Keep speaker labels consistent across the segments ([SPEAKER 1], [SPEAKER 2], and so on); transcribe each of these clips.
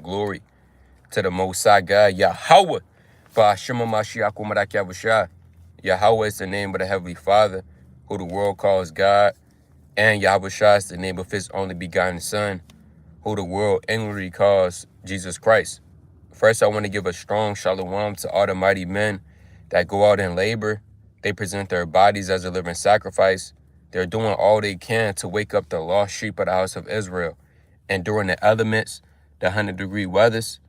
[SPEAKER 1] glory to the Most High God, Yahweh. Ba'ashima Mashiach Umarak Yahushua. Yahweh is the name of the Heavenly Father, who the world calls God, and Yahushua is the name of his only begotten Son, who the world inwardly calls Jesus Christ. First, I want to give a strong shalom to all the mighty men that go out and labor. They present their bodies as a living sacrifice. They're doing all they can to wake up the lost sheep of the house of Israel. And during the elements, the 100-degree weathers,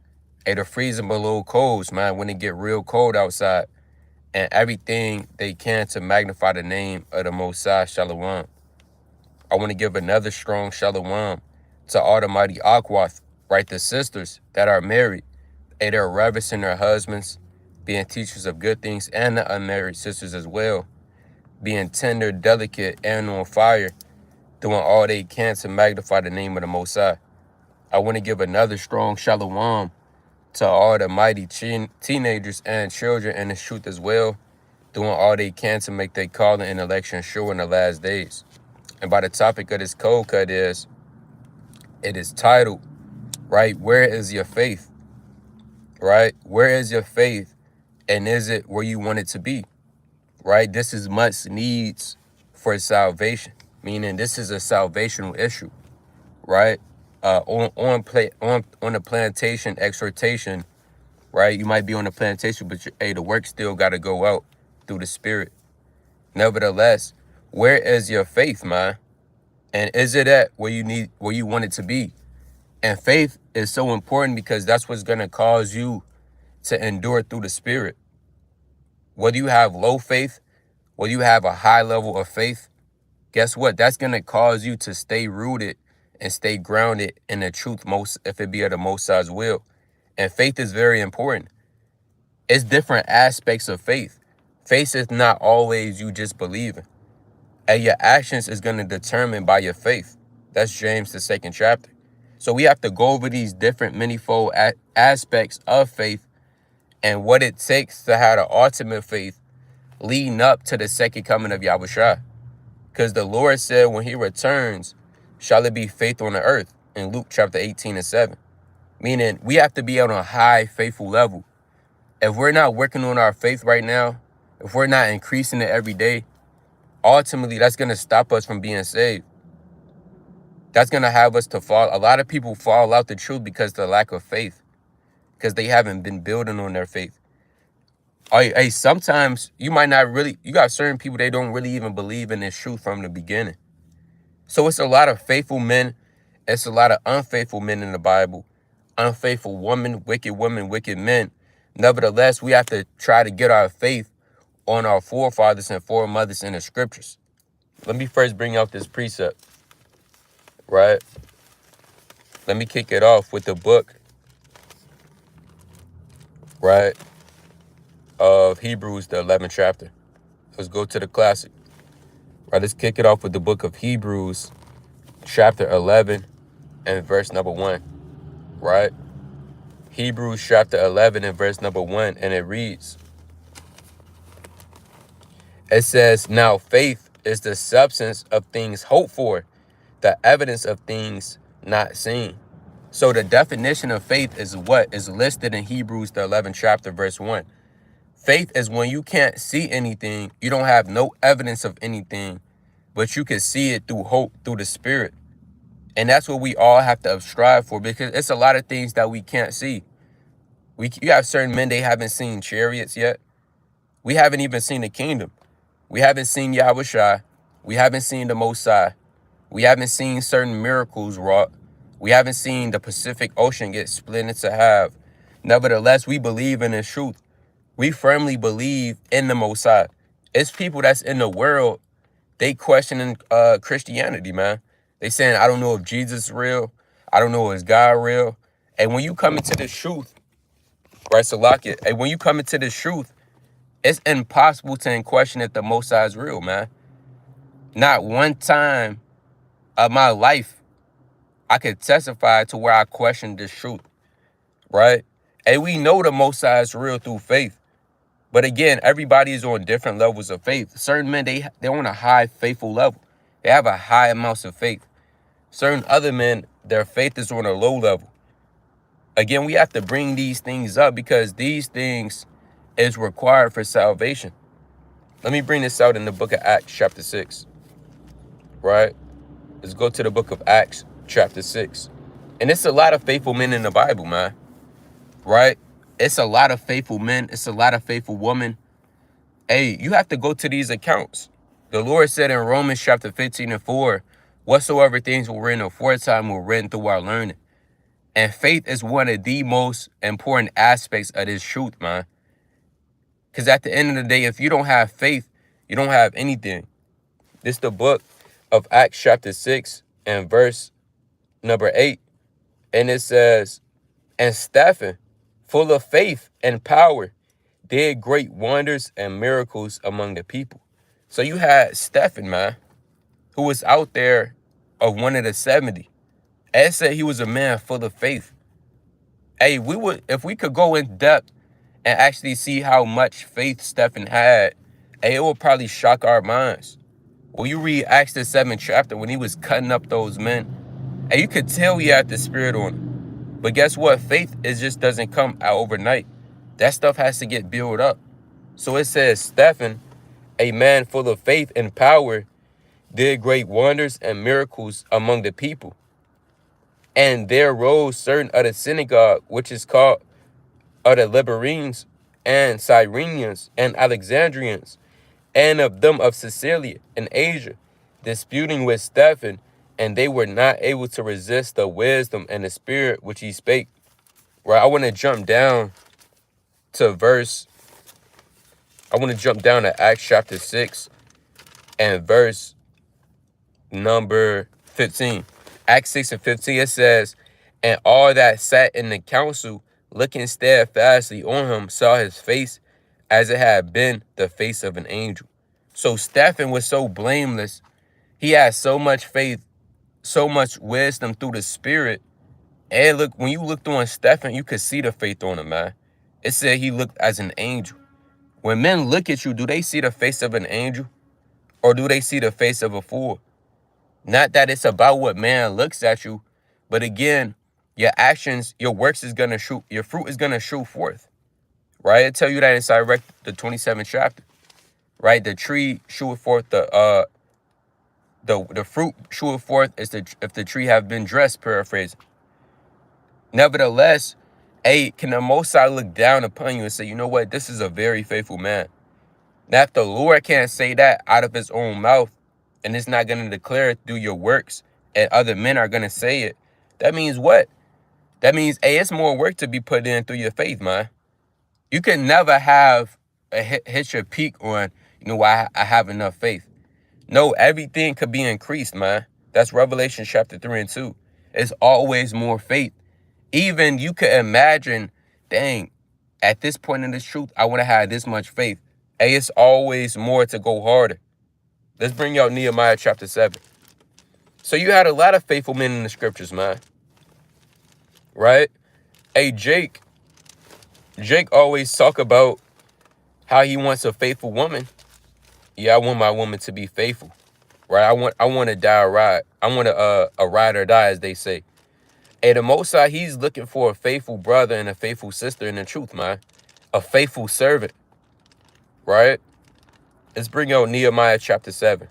[SPEAKER 1] the freezing below colds, man, when it get real cold outside, and everything they can to magnify the name of the Most High, Shalom. I want to give another strong shalom to all the mighty Akwath, right, the sisters that are married, and they're reverencing their husbands, being teachers of good things, and the unmarried sisters as well, being tender, delicate, and on fire, doing all they can to magnify the name of the Most High. I want to give another strong shalom to all the mighty teenagers and children in the truth as well, doing all they can to make their calling and election sure in the last days. And by the topic of this cold cut it is titled, right, where is your faith? Right? Where is your faith? And is it where you want it to be? Right? This is much needs for salvation, meaning this is a salvational issue, right? On the plantation exhortation, right? You might be on the plantation, but the work still got to go out through the Spirit. Nevertheless, where is your faith, man? And is it at where you want it to be? And faith is so important because that's what's going to cause you to endure through the Spirit. Whether you have low faith, whether you have a high level of faith, guess what? That's going to cause you to stay rooted and stay grounded in the truth, if it be of the Most High's will. And faith is very important. It's different aspects of faith. Faith is not always you just believing. And your actions is going to determine by your faith. That's James, the 2nd chapter. So we have to go over these different manifold aspects of faith and what it takes to have the ultimate faith leading up to the second coming of Yahushua. Because the Lord said when he returns, shall it be faith on the earth, in Luke chapter 18:7. Meaning we have to be on a high faithful level. If we're not working on our faith right now, if we're not increasing it every day, ultimately that's going to stop us from being saved. That's going to have us to fall. A lot of people fall out the truth because of the lack of faith, because they haven't been building on their faith. Hey, sometimes you might not really, you got certain people, they don't really even believe in this truth from the beginning. So it's a lot of faithful men. It's a lot of unfaithful men in the Bible. Unfaithful women, wicked men. Nevertheless, we have to try to get our faith on our forefathers and foremothers in the scriptures. Let me first bring out this precept, right? Let me kick it off with the book, right, of Hebrews, the 11th chapter. Let's go to the classic. Right, let's kick it off with the book of Hebrews, chapter 11 and verse number 1, right? Hebrews chapter 11 and verse number 1, and it reads, it says, now faith is the substance of things hoped for, the evidence of things not seen. So the definition of faith is what is listed in Hebrews, the 11th chapter, verse 1. Faith is when you can't see anything, you don't have no evidence of anything, but you can see it through hope, through the Spirit. And that's what we all have to strive for, because it's a lot of things that we can't see. You have certain men, they haven't seen chariots yet. We haven't even seen the kingdom. We haven't seen Yahushua. We haven't seen the Most High. We haven't seen certain miracles wrought. We haven't seen the Pacific Ocean get split into half. Nevertheless, we believe in the truth. We firmly believe in the Most High. It's people that's in the world, they questioning Christianity, man. They saying, I don't know if Jesus is real. I don't know if God real. And when you come into the truth, right, Salakia, and when you come into the truth, it's impossible to question if the Most High is real, man. Not one time of my life I could testify to where I questioned this truth, right? And we know the Most High is real through faith. But again, everybody is on different levels of faith. Certain men, they're on a high faithful level. They have a high amount of faith. Certain other men, their faith is on a low level. Again, we have to bring these things up because these things is required for salvation. Let me bring this out in the book of Acts chapter 6, right? Let's go to the book of Acts chapter 6. And it's a lot of faithful men in the Bible, man, right? It's a lot of faithful men. It's a lot of faithful women. Hey, you have to go to these accounts. The Lord said in Romans chapter 15:4, whatsoever things were written aforetime were written through our learning. And faith is one of the most important aspects of this truth, man. Because at the end of the day, if you don't have faith, you don't have anything. This is the book of Acts chapter 6 and verse number 8. And it says, and Stephen, full of faith and power, did great wonders and miracles among the people. So you had Stephen, man, who was out there of one of the 70. Ed said he was a man full of faith. Hey, if we could go in depth and actually see how much faith Stephen had, hey, it will probably shock our minds. When you read Acts the 7th chapter, when he was cutting up those men, hey, you could tell he had the Spirit on him. But guess what? Faith, it just doesn't come out overnight. That stuff has to get built up. So it says, Stephen, a man full of faith and power, did great wonders and miracles among the people. And there rose certain of the synagogue, which is called of the Liberines and Cyrenians and Alexandrians, and of them of Sicilia and Asia, disputing with Stephen, and they were not able to resist the wisdom and the spirit which he spake. Right, I want to jump down to Acts chapter 6 and verse number 15. Acts 6 and 15, it says, and all that sat in the council, looking steadfastly on him, saw his face as it had been the face of an angel. So Stephen was so blameless. He had so much faith, so much wisdom through the Spirit. And look, when you looked on Stephen, you could see the faith on him, man. It said he looked as an angel. When men look at you, do they see the face of an angel? Or do they see the face of a fool? Not that it's about what man looks at you, but again, your actions, your works is going to shoot, your fruit is going to shoot forth, right? I tell you that inside the 27th chapter, right? The tree shoot forth, the fruit shoot forth if the tree have been dressed, paraphrasing. Nevertheless, can the Most High look down upon you and say, you know what, this is a very faithful man. Now, if the Lord can't say that out of his own mouth, and it's not going to declare it through your works, and other men are going to say it, that means what? That means, it's more work to be put in through your faith, man. You can never have hit your peak on, I have enough faith. No, everything could be increased, man. That's Revelation chapter 3 and 2. It's always more faith. Even you could imagine, dang, at this point in this truth, I want to have this much faith. It's always more to go harder. Let's bring out Nehemiah chapter 7. So you had a lot of faithful men in the scriptures, man. Right? Jake always talk about how he wants a faithful woman. Yeah, I want my woman to be faithful. Right? I want to die or ride. I want a ride or die, as they say. And the Most High, he's looking for a faithful brother and a faithful sister in the truth, man. A faithful servant. Right? Let's bring out Nehemiah chapter 7.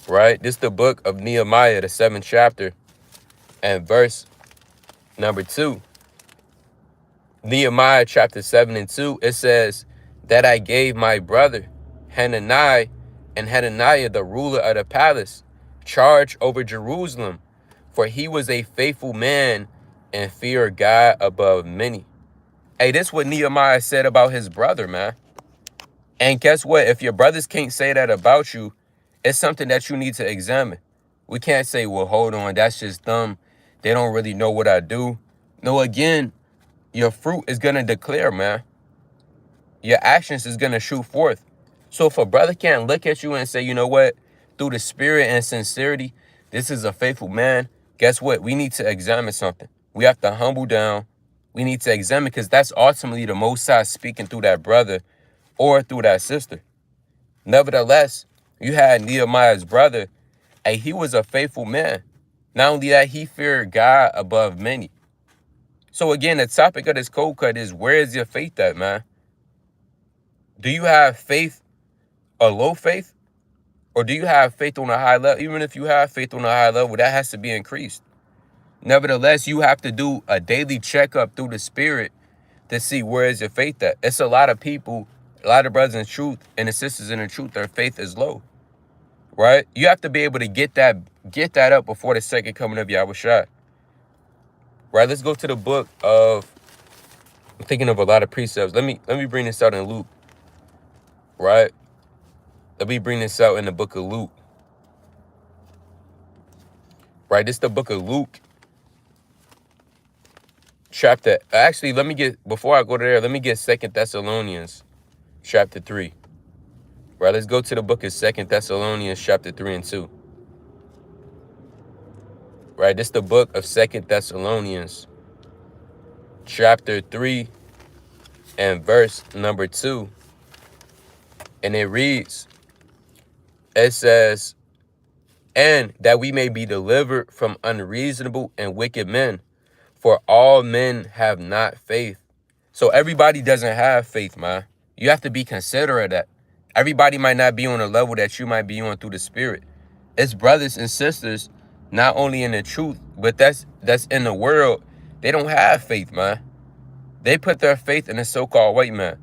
[SPEAKER 1] Right? This is the book of Nehemiah, the 7th chapter, and verse number 2. Nehemiah chapter 7 and 2, it says, that I gave my brother Hananiah and Hananiah, the ruler of the palace, charge over Jerusalem, for he was a faithful man and feared God above many. This is what Nehemiah said about his brother, man. And guess what? If your brothers can't say that about you, it's something that you need to examine. We can't say, well, hold on, that's just them. They don't really know what I do. No, again, your fruit is going to declare, man. Your actions is going to shoot forth. So if a brother can't look at you and say, you know what, through the spirit and sincerity, this is a faithful man, guess what? We need to examine something. We have to humble down. We need to examine, because that's ultimately the Most High speaking through that brother or through that sister. Nevertheless, you had Nehemiah's brother, and he was a faithful man. Not only that, he feared God above many. So again, the topic of this cold cut is, where is your faith at, man? Do you have faith, a low faith? Or do you have faith on a high level? Even if you have faith on a high level, that has to be increased. Nevertheless, you have to do a daily checkup through the spirit to see where is your faith at. It's a lot of people, a lot of brothers in truth and the sisters in the truth, their faith is low, right? You have to be able to get that up before the second coming of Yahushua. Right? Let's go to the book of, I'm thinking of a lot of precepts. Let me bring this out in Luke, right? Let me bring this out in the book of Luke. Right? This is the book of Luke. Chapter, actually, before I go to there, let me get 2 Thessalonians chapter 3. Right, let's go to the book of 2 Thessalonians chapter 3 and 2. Right, this is the book of 2 Thessalonians chapter 3 and verse number 2. And it reads, it says, and that we may be delivered from unreasonable and wicked men, for all men have not faith. So everybody doesn't have faith, man. You have to be considerate of that. Everybody might not be on a level that you might be on through the spirit. It's brothers and sisters, not only in the truth, but that's in the world. They don't have faith, man. They put their faith in the so-called white man,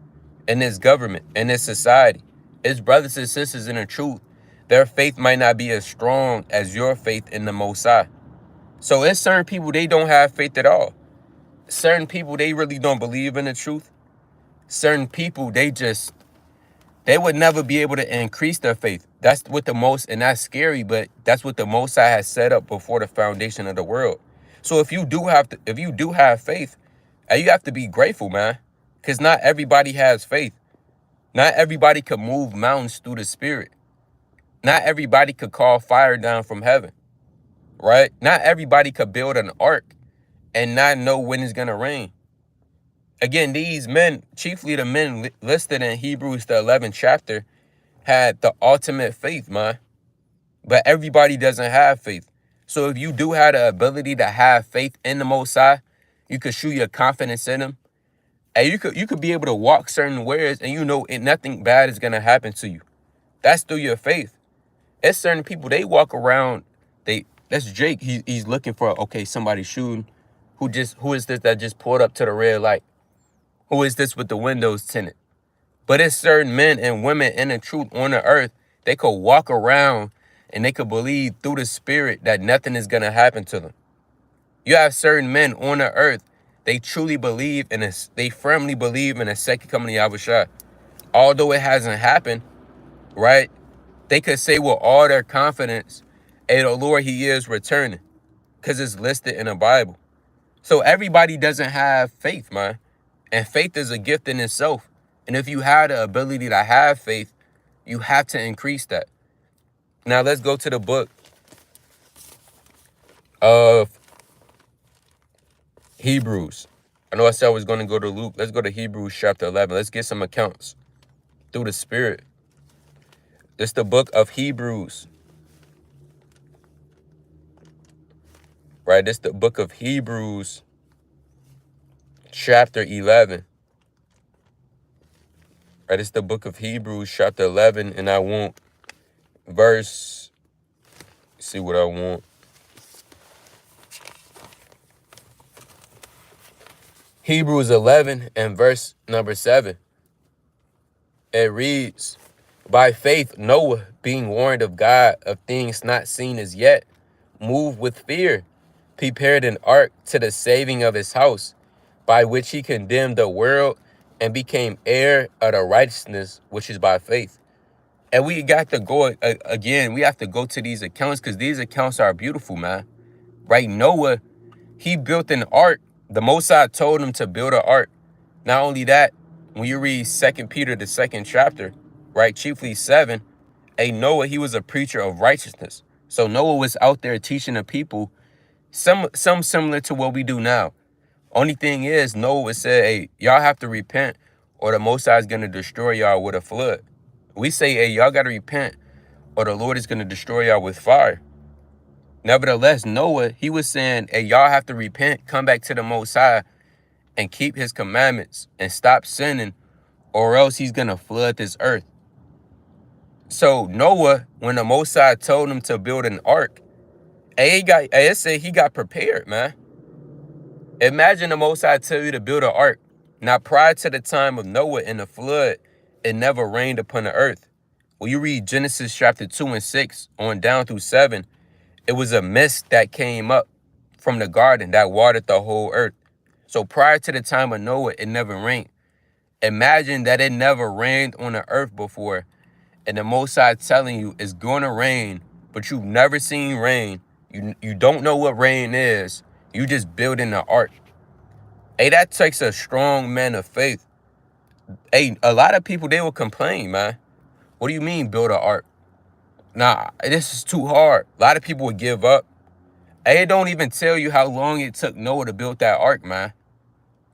[SPEAKER 1] in this government, in this society. It's brothers and sisters in the truth. Their faith might not be as strong as your faith in the Most High. So it's certain people, they don't have faith at all. Certain people, they really don't believe in the truth. Certain people, they would never be able to increase their faith. That's what the most, and that's scary, but that's what the Most High has set up before the foundation of the world. So if you do have faith, you have to be grateful, man, because not everybody has faith. Not everybody could move mountains through the spirit. Not everybody could call fire down from heaven, right? Not everybody could build an ark and not know when it's gonna rain. Again, these men, chiefly the men listed in Hebrews, the 11th chapter, had the ultimate faith, man. But everybody doesn't have faith. So if you do have the ability to have faith in the Most High, you could show your confidence in Him, and you could be able to walk certain ways, and you know nothing bad is gonna happen to you. That's through your faith. It's certain people, they walk around. That's Jake. He's looking for, okay, somebody shooting. Who is this that just pulled up to the red light? Who is this with the windows tinted? But it's certain men and women in the truth on the earth. They could walk around and they could believe through the spirit that nothing is gonna happen to them. You have certain men on the earth. They truly believe in this. They firmly believe in a second coming of Yahushua. Although it hasn't happened, right? They could say with all their confidence, hey, the Lord, He is returning, because it's listed in the Bible. So everybody doesn't have faith, man. And faith is a gift in itself. And if you have the ability to have faith, you have to increase that. Now let's go to the book of Hebrews. I know I said I was going to go to Luke. Let's go to Hebrews chapter 11. Let's get some accounts through the Spirit. This is the book of Hebrews. Right? This is the book of Hebrews chapter 11. Right? It's the book of Hebrews chapter 11. And I want verse, see what I want. Hebrews 11 and verse number 7. It reads, by faith Noah, being warned of God of things not seen as yet, moved with fear, prepared an ark to the saving of his house, by which he condemned the world and became heir of the righteousness which is by faith. And we got to go, again, we have to go to these accounts, because these accounts are beautiful, man. Right? Noah, he built an ark. The Most High told him to build an ark. Not only that, when you read 2 Peter, the 2nd chapter, right, chiefly 7, Noah, he was a preacher of righteousness. So Noah was out there teaching the people some similar to what we do now. Only thing is, Noah would say, hey, y'all have to repent, or the Most High is going to destroy y'all with a flood. We say, hey, y'all got to repent, or the Lord is going to destroy y'all with fire. Nevertheless, Noah, he was saying, hey, y'all have to repent, come back to the Most High, and keep his commandments and stop sinning, or else he's going to flood this earth. So Noah, when the Most High told him to build an ark, it said he got prepared, man. Imagine the Most High tell you to build an ark. Now, prior to the time of Noah and the flood, it never rained upon the earth. When you read Genesis chapter 2 and 6 on down through 7, it was a mist that came up from the garden that watered the whole earth. So prior to the time of Noah, it never rained. Imagine that it never rained on the earth before, and the Most High telling you it's going to rain, but you've never seen rain. You don't know what rain is. You just building an ark. Hey, that takes a strong man of faith. Hey, a lot of people, they will complain, man. What do you mean build an ark? Nah, this is too hard. A lot of people would give up. Hey, it don't even tell you how long it took Noah to build that ark, man.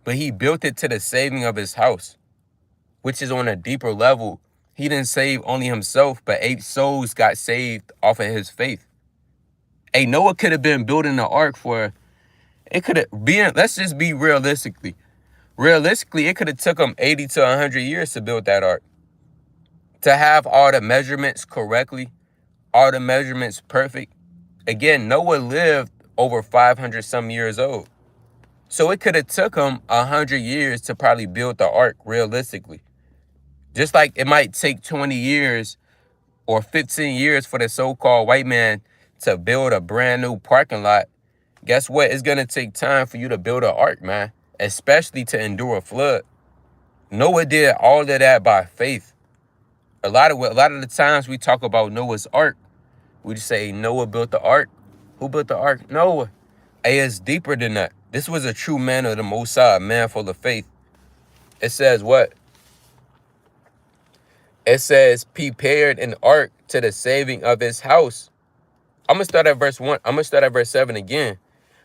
[SPEAKER 1] But he built it to the saving of his house, which is on a deeper level. He didn't save only himself, but 8 souls got saved off of his faith. Hey, Noah could have been building the ark for, it could have been, let's just be realistically. Realistically, it could have took him 80 to 100 years to build that ark. To have all the measurements correctly, all the measurements perfect. Again, Noah lived over 500 some years old. So it could have took him 100 years to probably build the ark realistically. Just like it might take 20 years or 15 years for the so-called white man to build a brand new parking lot. Guess what? It's going to take time for you to build an ark, man, especially to endure a flood. Noah did all of that by faith. A lot of the times we talk about Noah's ark, we just say Noah built the ark. Who built the ark? Noah. Hey, it's deeper than that. This was a true man of the Most High, a man full of faith. It says what? It says, prepared an ark to the saving of his house. I'm going to start at verse 1. I'm going to start at verse 7 again.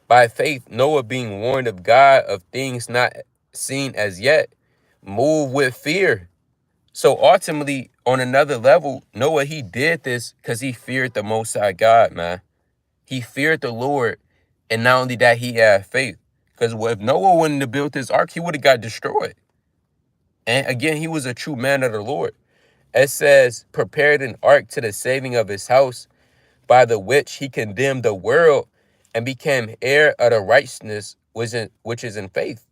[SPEAKER 1] By faith, Noah, being warned of God of things not seen as yet, moved with fear. So ultimately, on another level, Noah, he did this because he feared the Most High God, man. He feared the Lord. And not only that, he had faith. Because if Noah wouldn't have built this ark, he would have got destroyed. And again, he was a true man of the Lord. It says, prepared an ark to the saving of his house, by the which he condemned the world and became heir of the righteousness which is in faith.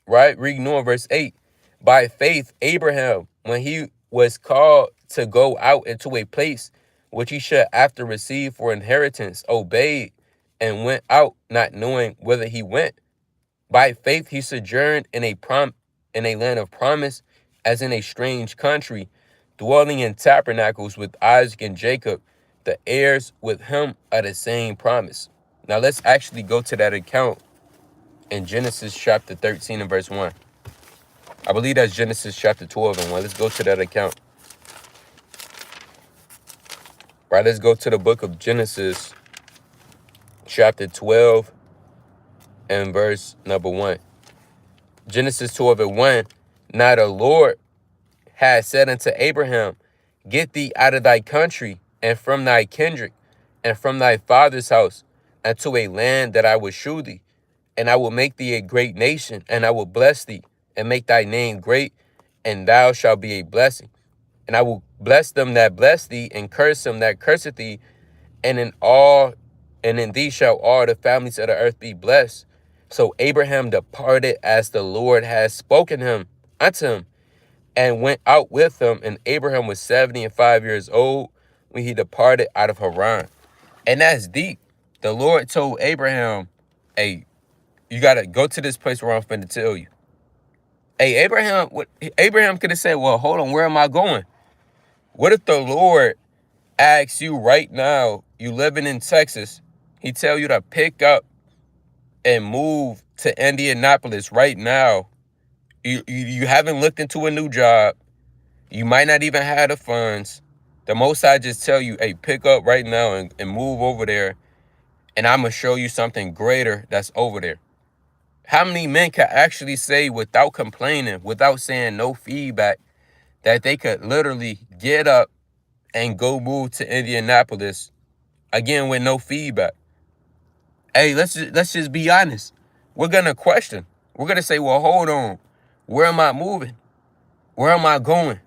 [SPEAKER 1] Right? Reading on verse 8. By faith, Abraham, when he was called to go out into a place which he should after receive for inheritance, obeyed and went out, not knowing whither he went. By faith, he sojourned in a land of promise, as in a strange country, dwelling in tabernacles with Isaac and Jacob, the heirs with him of the same promise. Now let's actually go to that account in Genesis chapter 13 and verse 1. I believe that's Genesis chapter 12 and 1. Let's go to that account. Right, let's go to the book of Genesis chapter 12 and verse number 1. Genesis 12 and 1. Now the Lord had said unto Abraham, get thee out of thy country, and from thy kindred, and from thy father's house, unto a land that I will shew thee. And I will make thee a great nation, and I will bless thee, and make thy name great, and thou shalt be a blessing. And I will bless them that bless thee, and curse them that curseth thee, and in thee shall all the families of the earth be blessed. So Abraham departed as the Lord had spoken unto him, and went out with him. And Abraham was 75 years old when he departed out of Haran. And that's deep. The Lord told Abraham, hey, you got to go to this place where I'm finna tell you. Hey, Abraham could have said, well, hold on, where am I going? What if the Lord asks you right now, you living in Texas, he tell you to pick up and move to Indianapolis right now. You haven't looked into a new job. You might not even have the funds. The Most High just tell you, hey, pick up right now and move over there. And I'm going to show you something greater that's over there. How many men can actually say without complaining, without saying no feedback, that they could literally get up and go move to Indianapolis Again, with no feedback. Hey, let's just be honest. We're gonna question. We're gonna say, well, hold on. Where am I moving? Where am I going?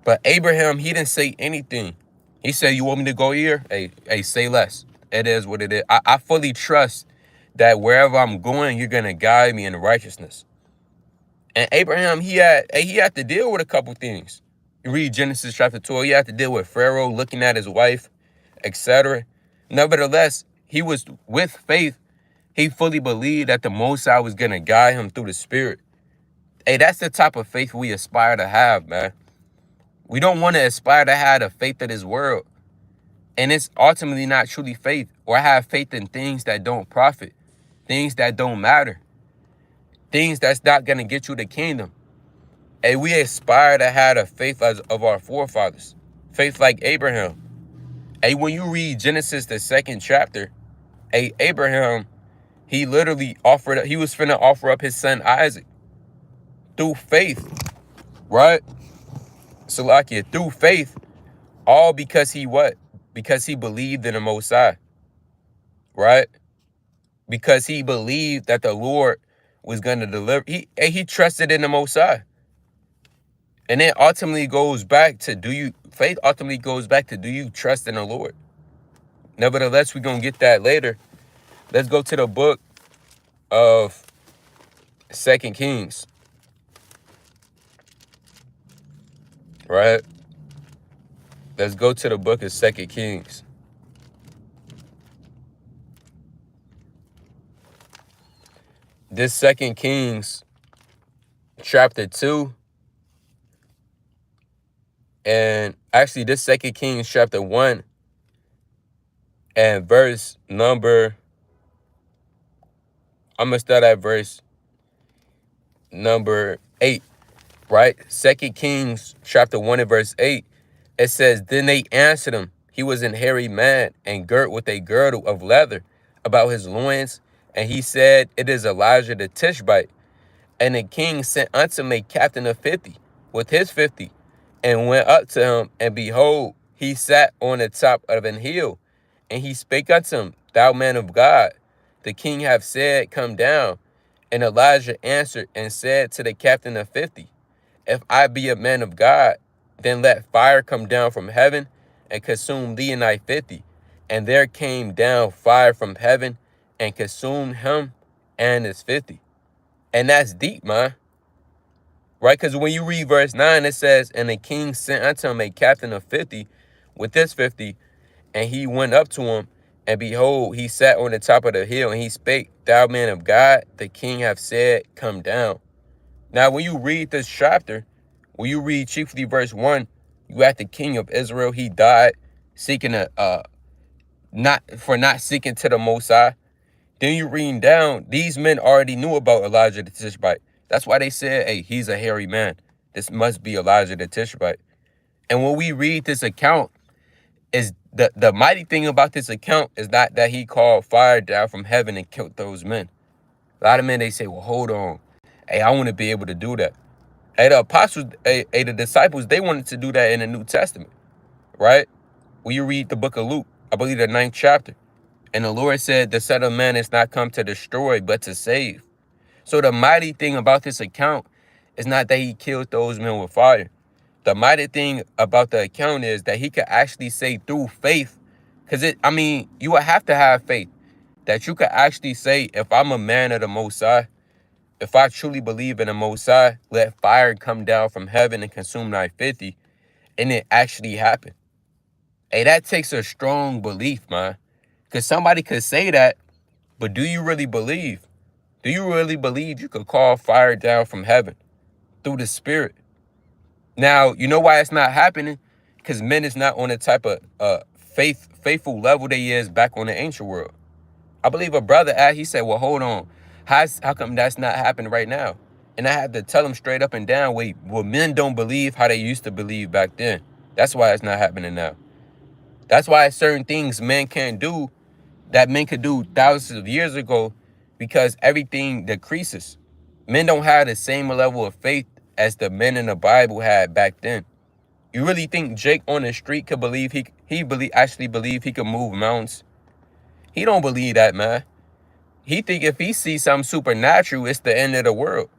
[SPEAKER 1] But Abraham, he didn't say anything. He said, you want me to go here? Hey, say less. It is what it is. I fully trust that wherever I'm going, you're gonna guide me in righteousness. And Abraham, he had to deal with a couple things. You read Genesis chapter 12, he had to deal with Pharaoh looking at his wife, etc. Nevertheless, he was with faith. He fully believed that the Most High was gonna guide him through the Spirit. Hey, that's the type of faith we aspire to have, man. We don't want to aspire to have the faith of this world. And it's ultimately not truly faith, or have faith in things that don't profit, things that don't matter, things that's not going to get you the kingdom. And we aspire to have the faith of our forefathers, faith like Abraham. And when you read Genesis, the 2nd chapter, Abraham, he literally he was finna offer up his son Isaac through faith, right? Salakia, through faith, all because he what? Because he believed in the Most High, right? Because he believed that the Lord was going to deliver. He trusted in the Most High. And it ultimately goes back to faith ultimately goes back to do you trust in the Lord? Nevertheless, we're going to get that later. Let's go to the book of 2nd Kings, right? Let's go to the book of 2nd Kings. This 2nd Kings chapter 2. And actually this 2nd Kings chapter 1 and verse number, I'm going to start at verse number 8, right? 2nd Kings chapter 1 and verse 8. It says, then they answered him. He was an hairy man and girt with a girdle of leather about his loins. And he said, it is Elijah the Tishbite. And the king sent unto him a captain of 50 with his 50, and went up to him, and behold, he sat on the top of an hill. And he spake unto him, thou man of God, the king hath said, come down. And Elijah answered and said to the captain of 50, if I be a man of God, then let fire come down from heaven and consume thee and thy 50. And there came down fire from heaven and consumed him and his 50. And that's deep, man. Right? Because when you read verse 9, it says, and the king sent unto him a captain of 50 with his 50, and he went up to him, and behold, he sat on the top of the hill, and he spake, thou man of God, the king hath said, come down. Now, when you read this chapter, when you read chiefly verse 1, you got the king of Israel. He died seeking not seeking to the Most High. Then you reading down, these men already knew about Elijah the Tishbite. That's why they said, hey, he's a hairy man. This must be Elijah the Tishbite. And when we read this account, is the mighty thing about this account is not that he called fire down from heaven and killed those men. A lot of men, they say, well, hold on. Hey, I want to be able to do that. Hey, the apostles, the disciples, they wanted to do that in the New Testament, right? When you read the book of Luke, I believe the 9th chapter. And the Lord said, the Son of Man is not come to destroy, but to save. So the mighty thing about this account is not that he killed those men with fire. The mighty thing about the account is that he could actually say through faith, because you would have to have faith, that you could actually say, if I'm a man of the Most High, if I truly believe in the Most High, let fire come down from heaven and consume thy 50, and it actually happened. Hey, that takes a strong belief, man. Because somebody could say that, but do you really believe? Do you really believe you could call fire down from heaven through the Spirit? Now, you know why it's not happening? Because men is not on the type of faithful level they is back on the ancient world. I believe a brother asked, he said, well, hold on. How come that's not happening right now? And I had to tell him straight up and down, wait, well, men don't believe how they used to believe back then. That's why it's not happening now. That's why certain things men can't do that men could do thousands of years ago, because everything decreases. Men don't have the same level of faith as the men in the Bible had back then. You really think Jake on the street could believe he Actually believe he can move mountains. He don't believe that, man. He think if he sees something supernatural, it's the end of the world.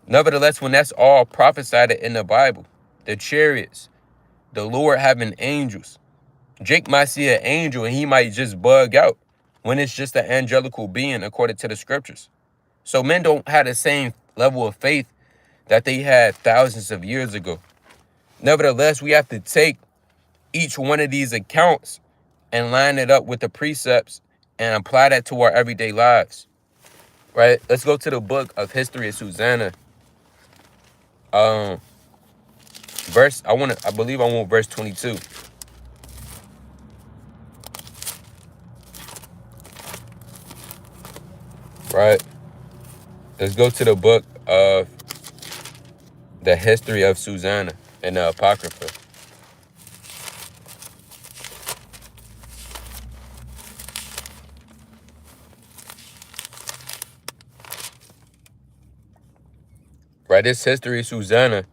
[SPEAKER 1] Nevertheless, when that's all prophesied in the Bible, the chariots, the Lord having angels, Jake might see an angel and he might just bug out when it's just an angelical being according to the scriptures. So men don't have the same level of faith that they had thousands of years ago. Nevertheless, we have to take each one of these accounts and line it up with the precepts and apply that to our everyday lives. Right? Let's go to the book of History of Susanna. I believe I want verse 22. Right? Let's go to the book of the History of Susanna in the Apocrypha. Right? This History of Susanna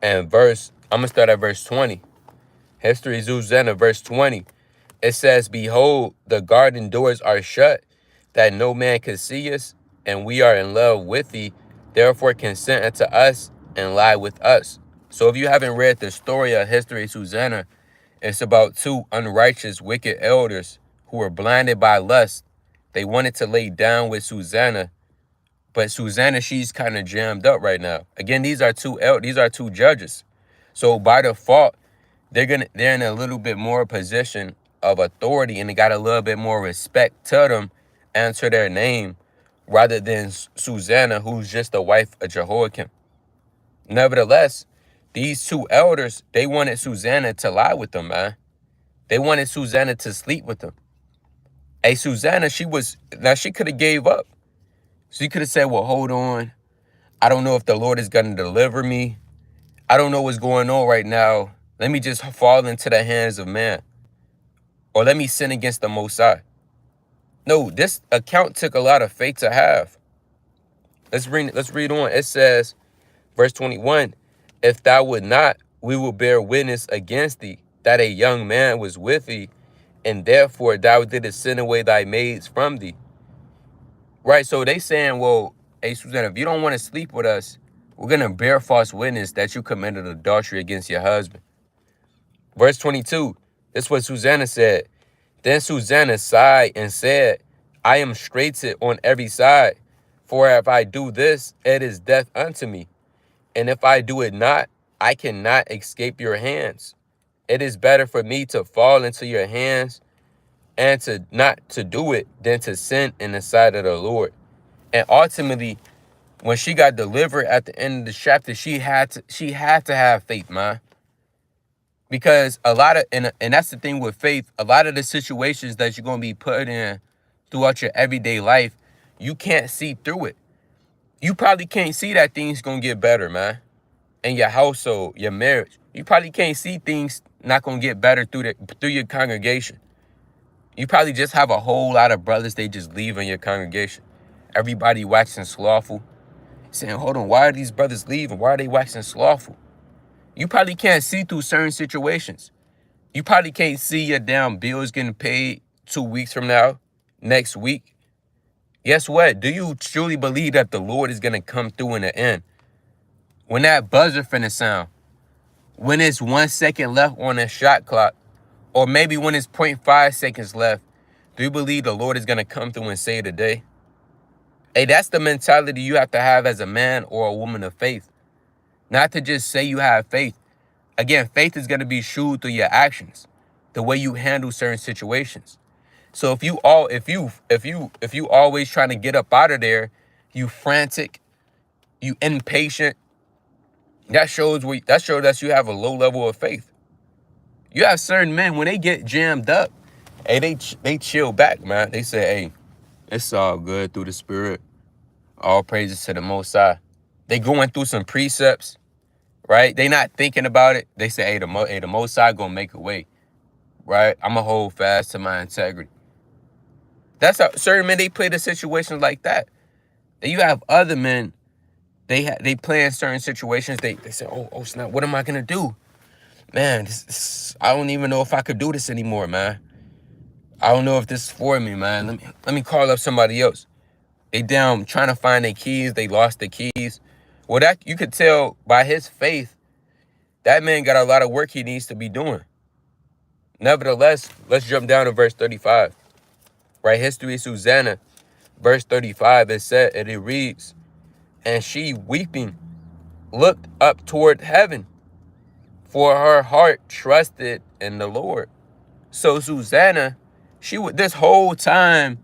[SPEAKER 1] and I'm going to start at verse 20. History of Susanna, verse 20. It says, "Behold, the garden doors are shut, that no man can see us, and we are in love with thee. Therefore consent unto us, and lie with us." So if you haven't read the story of History of Susanna, it's about two unrighteous, wicked elders who were blinded by lust. They wanted to lay down with Susanna, but Susanna, she's kind of jammed up right now. Again, these are two judges. So by default, they're in a little bit more position of authority, and they got a little bit more respect to them and to their name, rather than Susanna, who's just the wife of Jehoiakim. Nevertheless, these two elders, they wanted Susanna to lie with them, man. They wanted Susanna to sleep with them. Hey, Susanna, she could have gave up. She could have said, well, hold on. I don't know if the Lord is going to deliver me. I don't know what's going on right now. Let me just fall into the hands of man. Or let me sin against the Most High. No, this account took a lot of faith to have. Let's read on. It says, verse 21, "If thou would not, we will bear witness against thee, that a young man was with thee, and therefore thou didst send away thy maids from thee." Right, so they saying, well, hey, Susanna, if you don't want to sleep with us, we're going to bear false witness that you committed adultery against your husband. Verse 22, this is what Susanna said. "Then Susanna sighed and said, I am straitened on every side, for if I do this, it is death unto me. And if I do it not, I cannot escape your hands. It is better for me to fall into your hands and to not to do it than to sin in the sight of the Lord." And ultimately, when she got delivered at the end of the chapter, she had to have faith, man. Because and that's the thing with faith, a lot of the situations that you're going to be put in throughout your everyday life, you can't see through it. You probably can't see that things going to get better, man. In your household, your marriage. You probably can't see things not going to get better through your congregation. You probably just have a whole lot of brothers, they just leave in your congregation. Everybody waxing slothful. Saying, hold on, why are these brothers leaving? Why are they waxing slothful? You probably can't see through certain situations. You probably can't see your damn bills getting paid 2 weeks from now, next week. Guess what? Do you truly believe that the Lord is going to come through in the end? When that buzzer finna sound, when it's 1 second left on the shot clock, or maybe when it's 0.5 seconds left, do you believe the Lord is going to come through and save the day? Hey, that's the mentality you have to have as a man or a woman of faith. Not to just say you have faith. Again, faith is going to be showed through your actions, the way you handle certain situations. So if you always trying to get up out of there, you frantic, you impatient, that shows that you have a low level of faith. You have certain men, when they get jammed up, hey, they chill back, man. They say, hey, it's all good through the Spirit. All praises to the Most High. They going through some precepts, right? They not thinking about it. They say, hey, the Most High gonna make a way, right? I'm gonna hold fast to my integrity. That's how certain men, they play the situations like that. Then you have other men, they play in certain situations. They say, oh snap, what am I gonna do? man, I don't even know if I could do this anymore, man. I don't know if this is for me, man. Let me call up somebody else. They down trying to find their keys. They lost the keys. Well, that you could tell by his faith, that man got a lot of work he needs to be doing. Nevertheless, let's jump down to verse 35. Right, history of Susanna, verse 35, it reads, and she weeping looked up toward heaven, for her heart trusted in the Lord. So Susanna, this whole time,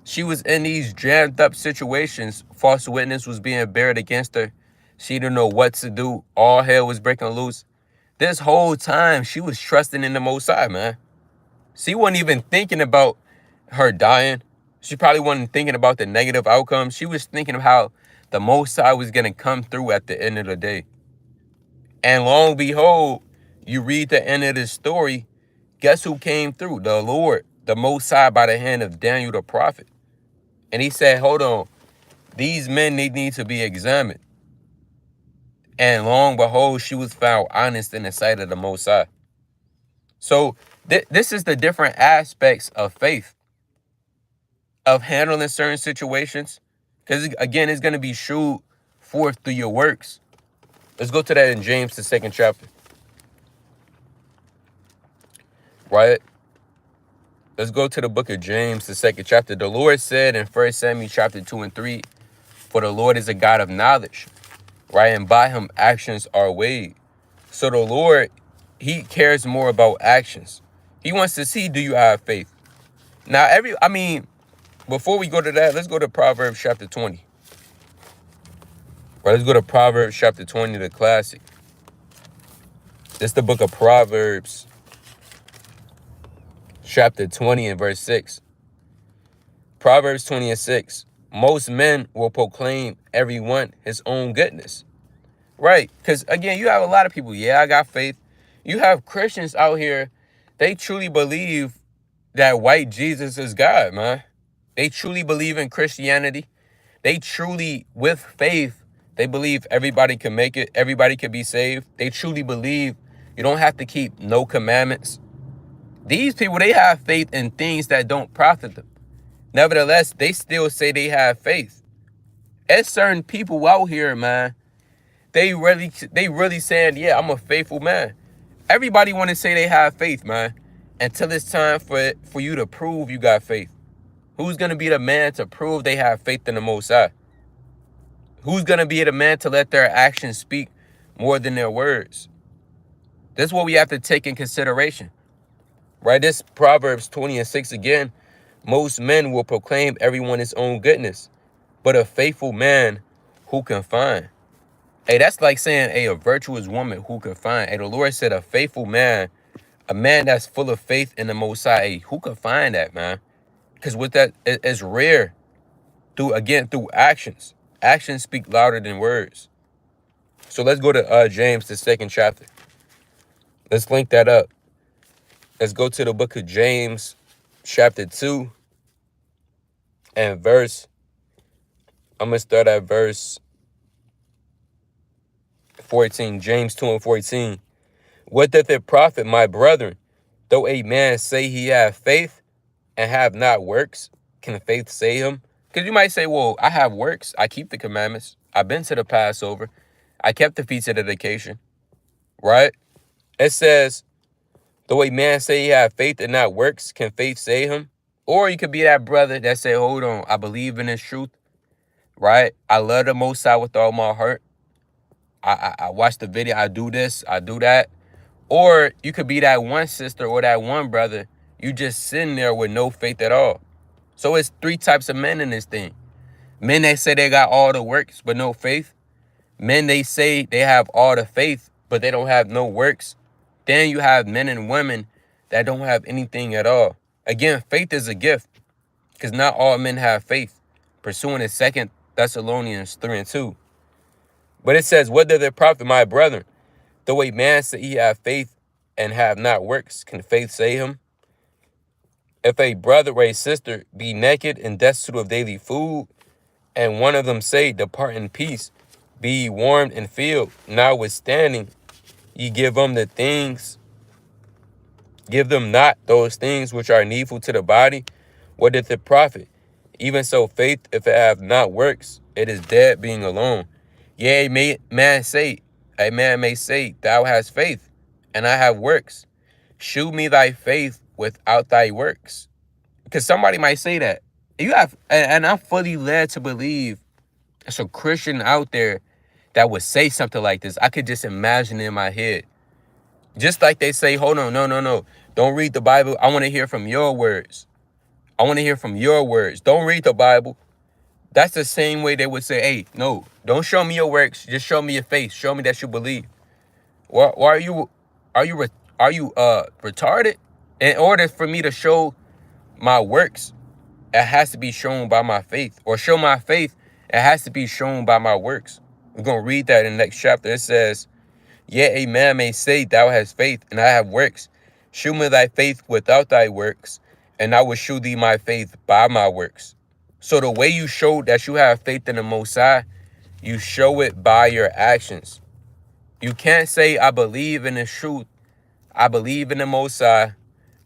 [SPEAKER 1] she was in these jammed up situations. False witness was being bared against her. She didn't know what to do. All hell was breaking loose. This whole time, she was trusting in the Most High, man. She wasn't even thinking about her dying. She probably wasn't thinking about the negative outcome. She was thinking of how the Most High was going to come through at the end of the day. And long and behold, you read the end of this story, guess who came through? The Lord, the Most High, by the hand of Daniel the prophet. And he said, hold on, these men, they need to be examined. And long and behold, she was found honest in the sight of the Most High. So this is the different aspects of faith, of handling certain situations. Because again, it's going to be shewed forth through your works. Let's go to that in James, the 2nd chapter. Right? Let's go to the book of James, the 2nd chapter. The Lord said in 1 Samuel chapter 2 and 3, for the Lord is a God of knowledge, right? And by him actions are weighed. So the Lord, he cares more about actions. He wants to see, do you have faith? Now, before we go to that, let's go to Proverbs chapter 20. Right, let's go to Proverbs chapter 20, the classic. This is the book of Proverbs, chapter 20 and verse 6. Proverbs 20 and 6. Most men will proclaim everyone his own goodness. Right, because again, you have a lot of people, yeah, I got faith. You have Christians out here, they truly believe that white Jesus is God, man. They truly believe in Christianity. They truly, with faith, they believe everybody can make it. Everybody can be saved. They truly believe you don't have to keep no commandments. These people, they have faith in things that don't profit them. Nevertheless, they still say they have faith. There's certain people out here, man, they really saying, yeah, I'm a faithful man. Everybody want to say they have faith, man, until it's time for you to prove you got faith. Who's going to be the man to prove they have faith in the Most High? Who's going to be the man to let their actions speak more than their words? This is what we have to take in consideration. Right? This Proverbs 20 and 6 again. Most men will proclaim everyone his own goodness, but a faithful man who can find? Hey, that's like saying, hey, a virtuous woman who can find? Hey, the Lord said a faithful man, a man that's full of faith in the Most High. Hey, who can find that, man? Because with that, it's rare through actions. Actions speak louder than words. So let's go to James, the 2nd chapter. Let's link that up. Let's go to the book of James, chapter 2, and I'm going to start at verse 14. James 2 and 14. What doth it profit, my brethren, though a man say he have faith and have not works? Can faith save him? Because you might say, well, I have works. I keep the commandments. I've been to the Passover. I kept the feast of dedication. Right? It says, though a man say he have faith and not works, can faith save him? Or you could be that brother that say, hold on, I believe in this truth. Right? I love the Most High with all my heart. I watch the video. I do this. I do that. Or you could be that one sister or that one brother. You just sitting there with no faith at all. So it's 3 types of men in this thing. Men that say they got all the works but no faith. Men they say they have all the faith but they don't have no works. Then you have men and women that don't have anything at all. Again, faith is a gift because not all men have faith. Pursuing the 2 Thessalonians 3 and 2. But it says, what doth it profit, my brethren, though a man say he have faith and have not works? Can faith save him? If a brother or a sister be naked and destitute of daily food, and one of them say, depart in peace, be ye warmed and filled, notwithstanding ye give them the things, give them not those things which are needful to the body, what doth it profit? Even so, faith, if it have not works, it is dead being alone. Yea, a man may say, thou hast faith, and I have works. Shew me thy faith without thy works. Because somebody might say that. And I'm fully led to believe there's a Christian out there that would say something like this. I could just imagine it in my head. Just like they say, hold on, no. Don't read the Bible. I want to hear from your words. I want to hear from your words. Don't read the Bible. That's the same way they would say, hey, no, don't show me your works. Just show me your faith. Show me that you believe. Why are you retarded? In order for me to show my works, it has to be shown by my faith. Or show my faith, it has to be shown by my works. We're going to read that in the next chapter. It says, yet a man may say, thou hast faith, and I have works. Shew me thy faith without thy works, and I will shew thee my faith by my works. So the way you show that you have faith in the Most High, you show it by your actions. You can't say, I believe in the truth. I believe in the Most High.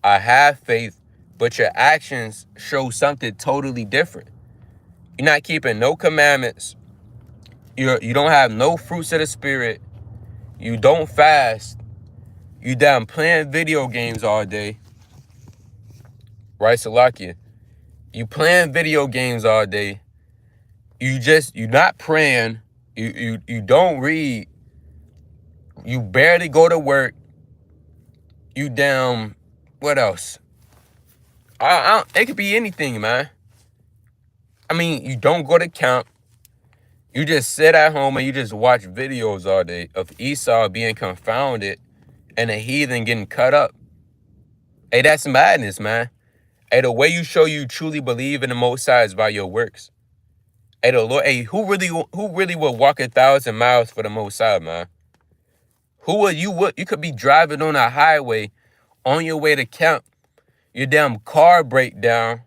[SPEAKER 1] I have faith, but your actions show something totally different. You're not keeping no commandments. You don't have no fruits of the Spirit. You don't fast. You down playing video games all day. Right, Salakia? You playing video games all day. You're not praying. You don't read. You barely go to work. You down, what else? It could be anything, man. I mean, you don't go to camp. You just sit at home and you just watch videos all day of Esau being confounded and a heathen getting cut up. Hey, that's madness, man. Hey, the way you show you truly believe in the Most High is by your works. Hey, the Lord. Hey, who really would walk 1,000 miles for the Most High, man? You could be driving on a highway on your way to camp. Your damn car break down.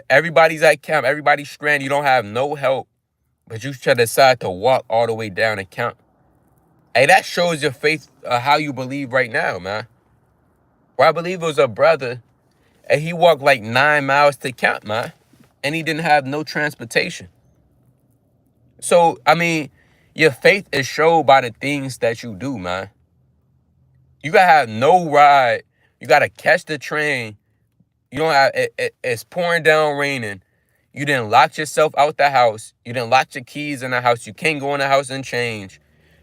[SPEAKER 1] Everybody's at camp. Everybody's stranded. You don't have no help, but you decide to walk all the way down to camp. Hey, that shows your faith, how you believe right now, man. Well, I believe it was a brother, and he walked like 9 miles to camp, man, and he didn't have no transportation. So, I mean, your faith is showed by the things that you do, man. You gotta have no ride. You gotta catch the train. You don't have it's pouring down, raining. You didn't lock yourself out the house. You didn't lock your keys in the house. You can't go in the house and change.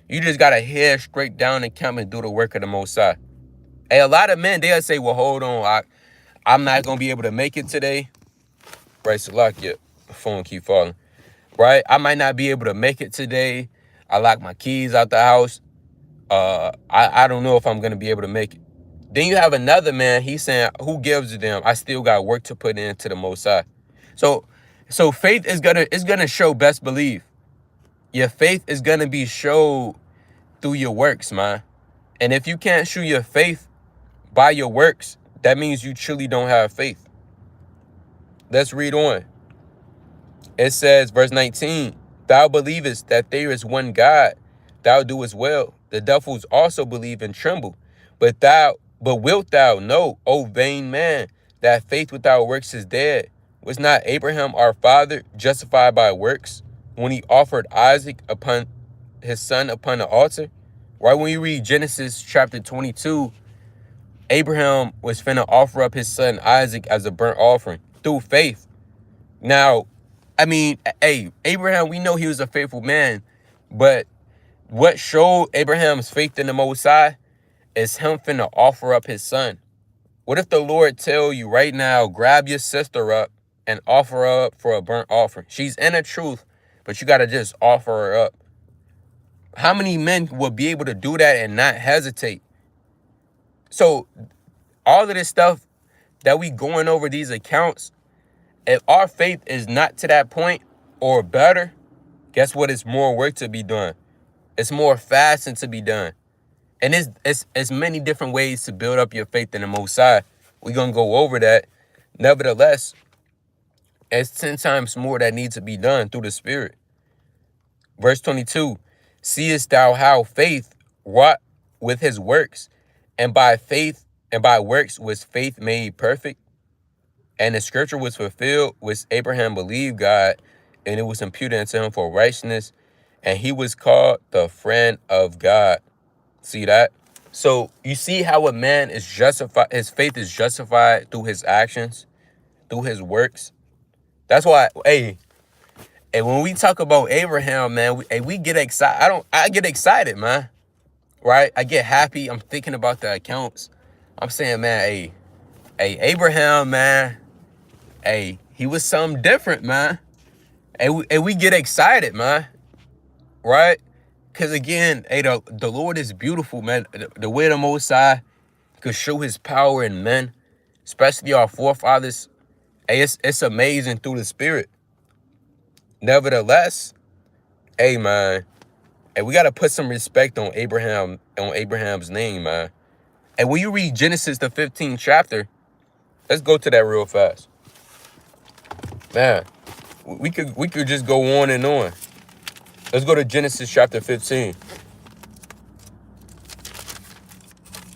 [SPEAKER 1] You just gotta head straight down and come and do the work of the Most High. Hey, a lot of men, they'll say, well, hold on, I'm not gonna be able to make it today. Right, so lock your phone keep falling. Right? I might not be able to make it today. I locked my keys out the house. I don't know if I'm gonna be able to make it. Then you have another man, he's saying, who gives a damn? I still got work to put into the Most High. So faith is gonna show best belief. Your faith is gonna be showed through your works, man. And if you can't show your faith by your works, that means you truly don't have faith. Let's read on. It says, verse 19, thou believest that there is one God, thou doest well. The devils also believe and tremble. But wilt thou know, O vain man, that faith without works is dead? Was not Abraham our father justified by works when he offered Isaac upon his son upon the altar? Right, when you read Genesis chapter 22, Abraham was finna offer up his son Isaac as a burnt offering through faith. Now, I mean, hey, Abraham, we know he was a faithful man, but what showed Abraham's faith in the Most High is him finna offer up his son. What if the Lord tell you right now, grab your sister up and offer her up for a burnt offering? She's in the truth, but you got to just offer her up. How many men would be able to do that and not hesitate? So all of this stuff that we going over these accounts, if our faith is not to that point or better, guess what? It's more work to be done. It's more fasting to be done. And it's many different ways to build up your faith in the Most High. We're going to go over that. Nevertheless, it's 10 times more that needs to be done through the Spirit. Verse 22, seest thou how faith, wrought with his works, and by works was faith made perfect. And the scripture was fulfilled, which Abraham believed God, and it was imputed unto him for righteousness, and he was called the friend of God. See that? So you see how a man is justified, his faith is justified through his actions, through his works. That's why, hey, and when we talk about Abraham, man, we get excited. I get excited, man. Right? I get happy. I'm thinking about the accounts. I'm saying, man, hey, Abraham, man, hey, he was something different, man. And we get excited, man. Right? Because again, hey, the Lord is beautiful, man. The way the Most High could show his power in men, especially our forefathers. Hey, it's amazing through the spirit. Nevertheless, hey, man, hey, we got to put some respect on Abraham's name, man. And when you read Genesis, the 15th chapter, let's go to that real fast. Man, we could just go on and on. Let's go to Genesis chapter 15.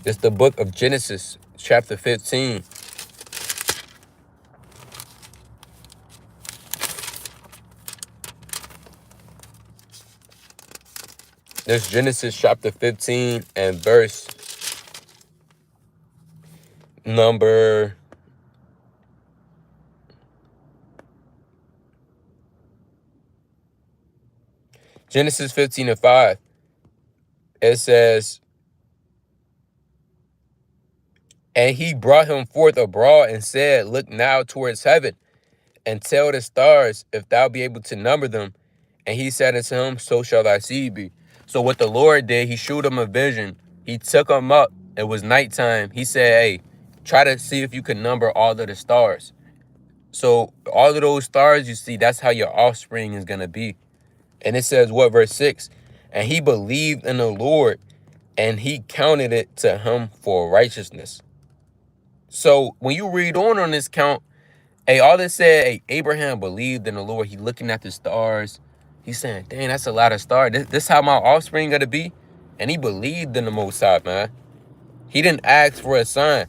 [SPEAKER 1] It's the book of Genesis, chapter 15. There's Genesis chapter 15 and verse number Genesis 15 and 5. It says, and he brought him forth abroad and said, look now towards heaven, and tell the stars, if thou be able to number them. And he said unto him, so shall thy seed be. So what the Lord did, he showed him a vision. He took him up. It was nighttime. He said, hey, try to see if you can number all of the stars. So all of those stars you see, that's how your offspring is going to be. And it says, what, verse 6? And he believed in the Lord, and he counted it to him for righteousness. So when you read on this count, hey, all this said, hey, Abraham believed in the Lord. He looking at the stars. He's saying, dang, that's a lot of stars. This how my offspring got to be? And he believed in the Most High, man. He didn't ask for a sign.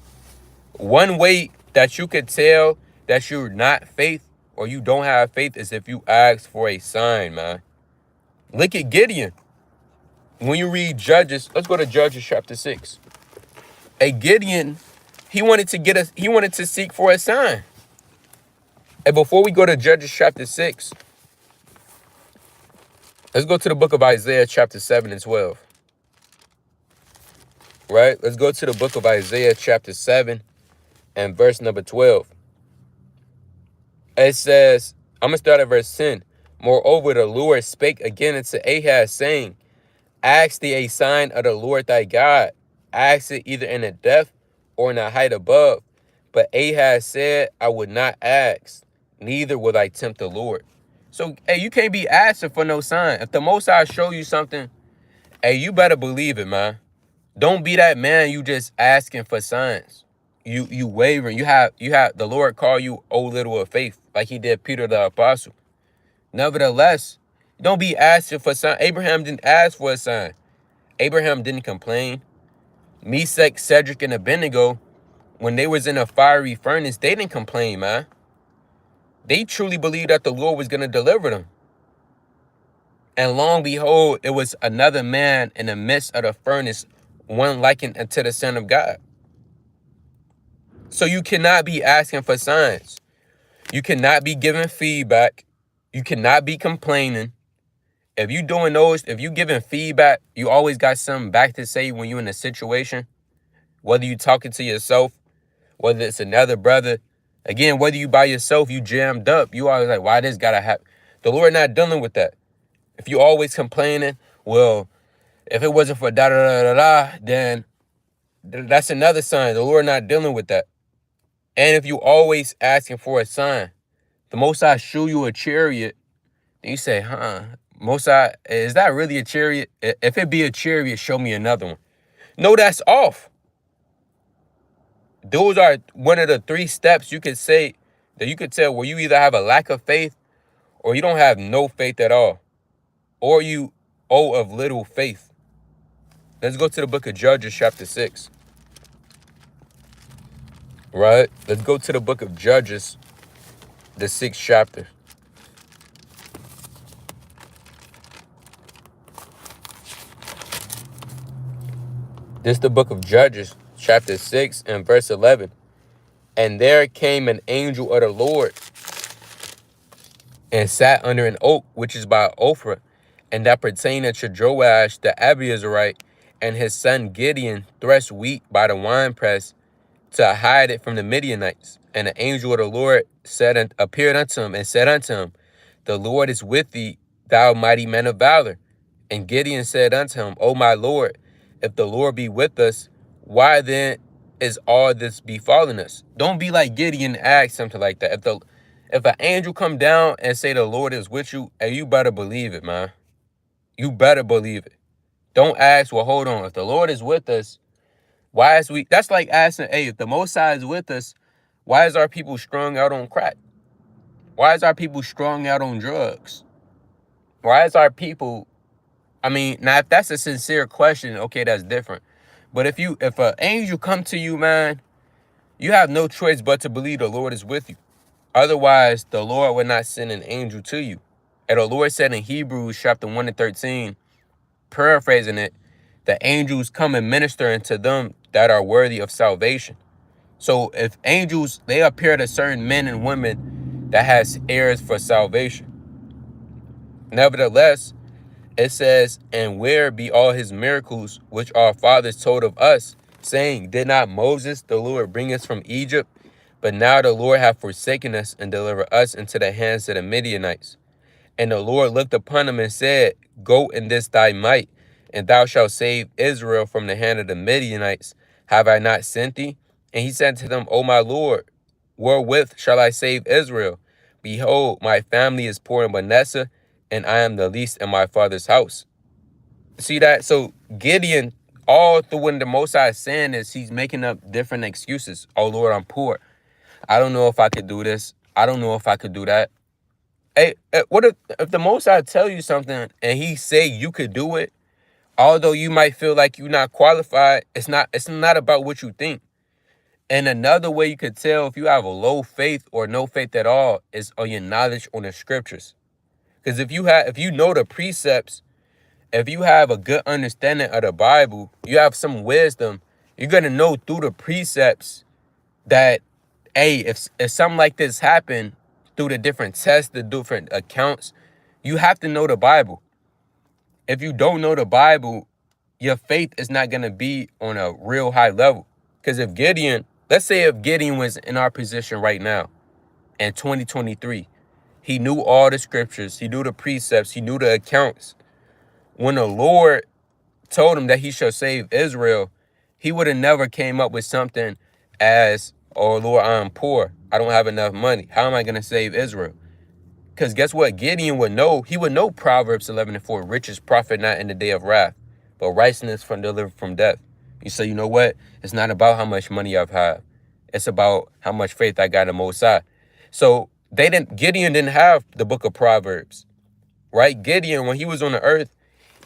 [SPEAKER 1] One way that you could tell that you're not faith or you don't have faith is if you ask for a sign, man. Look at Gideon. When you read Judges, let's go to Judges chapter 6. Hey, Gideon, he wanted to seek for a sign. And before we go to Judges chapter 6, let's go to the book of Isaiah chapter 7 and 12. Right? Let's go to the book of Isaiah chapter 7 and verse number 12. It says, I'm going to start at verse 10. Moreover, the Lord spake again unto Ahaz, saying, ask thee a sign of the Lord thy God. Ask it either in the depth or in the height above. But Ahaz said, I would not ask, neither would I tempt the Lord. So, hey, you can't be asking for no sign. If the Most High show you something, hey, you better believe it, man. Don't be that man you just asking for signs. You wavering. You have the Lord call you, O little of faith, like he did Peter the apostle. Nevertheless, don't be asking for sign. Abraham didn't ask for a sign. Abraham didn't complain. Meshach, Cedric, and Abednego, when they was in a fiery furnace, they didn't complain, man. They truly believed that the Lord was going to deliver them. And long behold, it was another man in the midst of the furnace, one likened unto the Son of God. So you cannot be asking for signs. You cannot be giving feedback. You cannot be complaining. If you doing those, if you giving feedback, you always got something back to say when you're in a situation. Whether you talking to yourself, whether it's another brother. Again, whether you by yourself, you jammed up. You always like, why this gotta happen? The Lord not dealing with that. If you always complaining, well, if it wasn't for da-da-da-da-da, then that's another sign. The Lord not dealing with that. And if you always asking for a sign, the Most High show you a chariot, and you say, Most High, is that really a chariot? If it be a chariot, show me another one. No, that's off. Those are one of the 3 steps you could say that you could tell where you either have a lack of faith or you don't have no faith at all. Or you owe of little faith. Let's go to the book of Judges, chapter 6. Right? Let's go to the book of Judges, the 6th chapter. This is the book of Judges, chapter 6 and verse 11. And there came an angel of the Lord and sat under an oak, which is by Ophrah, and that pertained to Joash the Abiezrite, and his son Gideon threshed wheat by the winepress to hide it from the Midianites. And the angel of the Lord appeared unto him and said unto him, The Lord is with thee, thou mighty man of valor. And Gideon said unto him, O my Lord, if the Lord be with us, why then is all this befalling us? Don't be like Gideon and ask something like that. If an angel come down and say the Lord is with you, hey, you better believe it, man. You better believe it. Don't ask, well, hold on. If the Lord is with us, why is that's like asking, hey, if the Most High is with us, why is our people strung out on crack? Why is our people strung out on drugs? Why is our people, I mean, now if that's a sincere question, okay, that's different. But if an angel come to you, man, you have no choice but to believe the Lord is with you. Otherwise, the Lord would not send an angel to you. And the Lord said in Hebrews chapter 1 and 13, paraphrasing it, the angels come and minister unto them that are worthy of salvation. So if angels, they appear to certain men and women that has heirs for salvation. Nevertheless, it says, and where be all his miracles, which our fathers told of us, saying, did not Moses, the Lord, bring us from Egypt? But now the Lord hath forsaken us and delivered us into the hands of the Midianites. And the Lord looked upon him and said, go in this thy might, and thou shalt save Israel from the hand of the Midianites. Have I not sent thee? And he said to them, O my Lord, wherewith shall I save Israel? Behold, my family is poor in Manasseh, and I am the least in my father's house. See that? So Gideon, all through when the Most High is saying this, he's making up different excuses. Oh Lord, I'm poor. I don't know if I could do this. I don't know if I could do that. Hey, what if the Most High tell you something and he say you could do it, although you might feel like you're not qualified, it's not about what you think. And another way you could tell if you have a low faith or no faith at all is on your knowledge on the scriptures. Because if you know the precepts, if you have a good understanding of the Bible, you have some wisdom, you're gonna know through the precepts that, hey, if something like this happened through the different tests, the different accounts, you have to know the Bible. If you don't know the Bible, your faith is not going to be on a real high level. Because let's say if Gideon was in our position right now in 2023, he knew all the scriptures, he knew the precepts, he knew the accounts. When the Lord told him that he shall save Israel, he would have never came up with something as, oh Lord, I'm poor, I don't have enough money, how am I going to save Israel? Because guess what? Gideon would know. He would know Proverbs 11:4. Riches profit not in the day of wrath, but righteousness from deliver from death. You say, you know what? It's not about how much money I've had. It's about how much faith I got in the Most High. So Gideon didn't have the book of Proverbs, right? Gideon, when he was on the earth,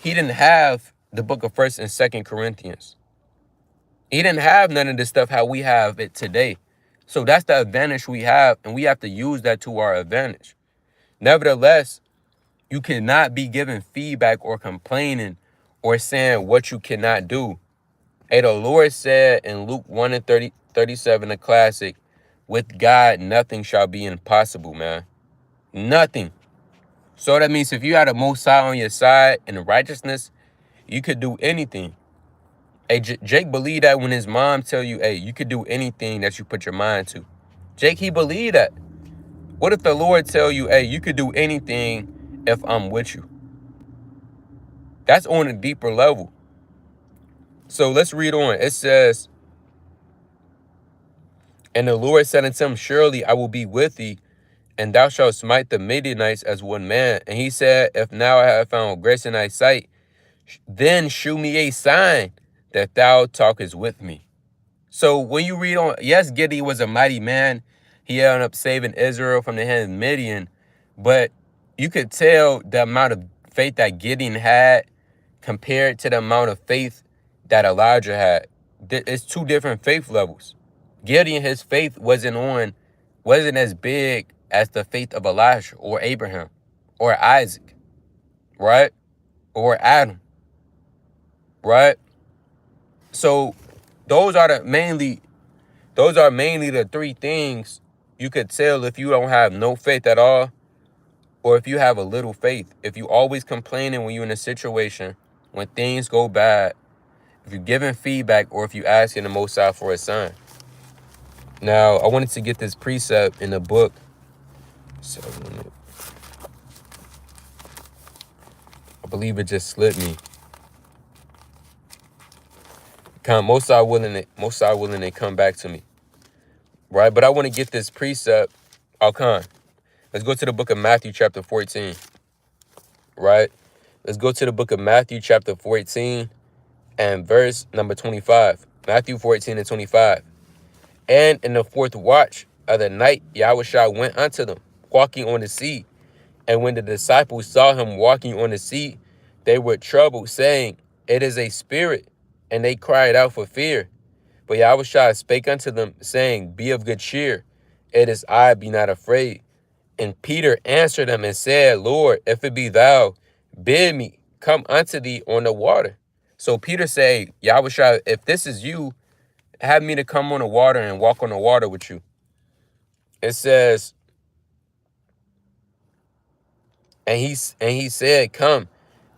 [SPEAKER 1] he didn't have the book of 1st and 2nd Corinthians. He didn't have none of this stuff how we have it today. So that's the advantage we have, and we have to use that to our advantage. Nevertheless, you cannot be giving feedback or complaining or saying what you cannot do. Hey, the Lord said in Luke 1 and 37, the classic, with God, nothing shall be impossible, man. Nothing. So that means if you had the Most High on your side in righteousness, you could do anything. Hey, Jake believed that when his mom tell you, hey, you could do anything that you put your mind to. Jake, he believed that. What if the Lord tell you, hey, you could do anything if I'm with you? That's on a deeper level. So let's read on. It says, and the Lord said unto him, surely I will be with thee, and thou shalt smite the Midianites as one man. And he said, if now I have found grace in thy sight, then shew me a sign that thou talkest with me. So when you read on, yes, Gideon was a mighty man. He ended up saving Israel from the hand of Midian. But you could tell the amount of faith that Gideon had compared to the amount of faith that Elijah had. It's two different faith levels. Gideon, his faith wasn't as big as the faith of Elijah or Abraham or Isaac, right? Or Adam, right? So those are mainly the three things you could tell if you don't have no faith at all, or if you have a little faith. If you always complaining when you're in a situation, when things go bad, if you're giving feedback, or if you asking the Most High for a sign. Now, I wanted to get this precept in the book. So, I believe it just slipped me. Most High willing, they come back to me. Right? But I want to get this precept. Let's go to the book of Matthew chapter 14. Right? Let's go to the book of Matthew chapter 14 and verse number 25. Matthew 14 and 25. And in the fourth watch of the night, Yahushua went unto them, walking on the sea. And when the disciples saw him walking on the sea, they were troubled, saying, It is a spirit. And they cried out for fear. But Yahushua spake unto them, saying, Be of good cheer. It is I, be not afraid. And Peter answered him and said, Lord, if it be thou, bid me come unto thee on the water. So Peter said, Yahushua, if this is you, have me to come on the water and walk on the water with you. It says, and he said, Come.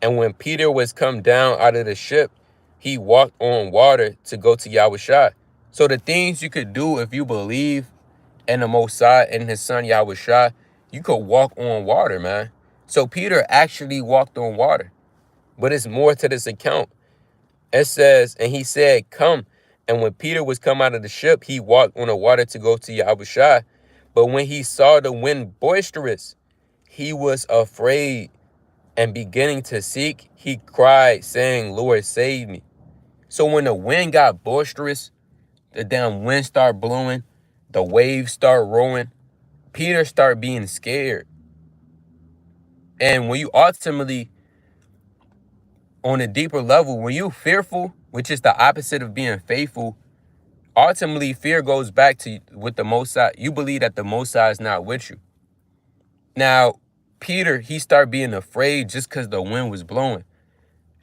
[SPEAKER 1] And when Peter was come down out of the ship, he walked on water to go to Yahushua. So the things you could do if you believe in the Most High and his son Yahushua, you could walk on water, man. So Peter actually walked on water. But it's more to this account. It says, and he said, Come. And when Peter was come out of the ship, he walked on the water to go to Yahushua. But when he saw the wind boisterous, he was afraid, and beginning to seek, he cried, saying, Lord, save me. So when the wind got boisterous, the damn wind started blowing, the waves start rolling, Peter started being scared. And when you ultimately, on a deeper level, when you fearful, which is the opposite of being faithful, ultimately fear goes back to with the Most High. You believe that the Most High is not with you. Now, Peter, he started being afraid just because the wind was blowing.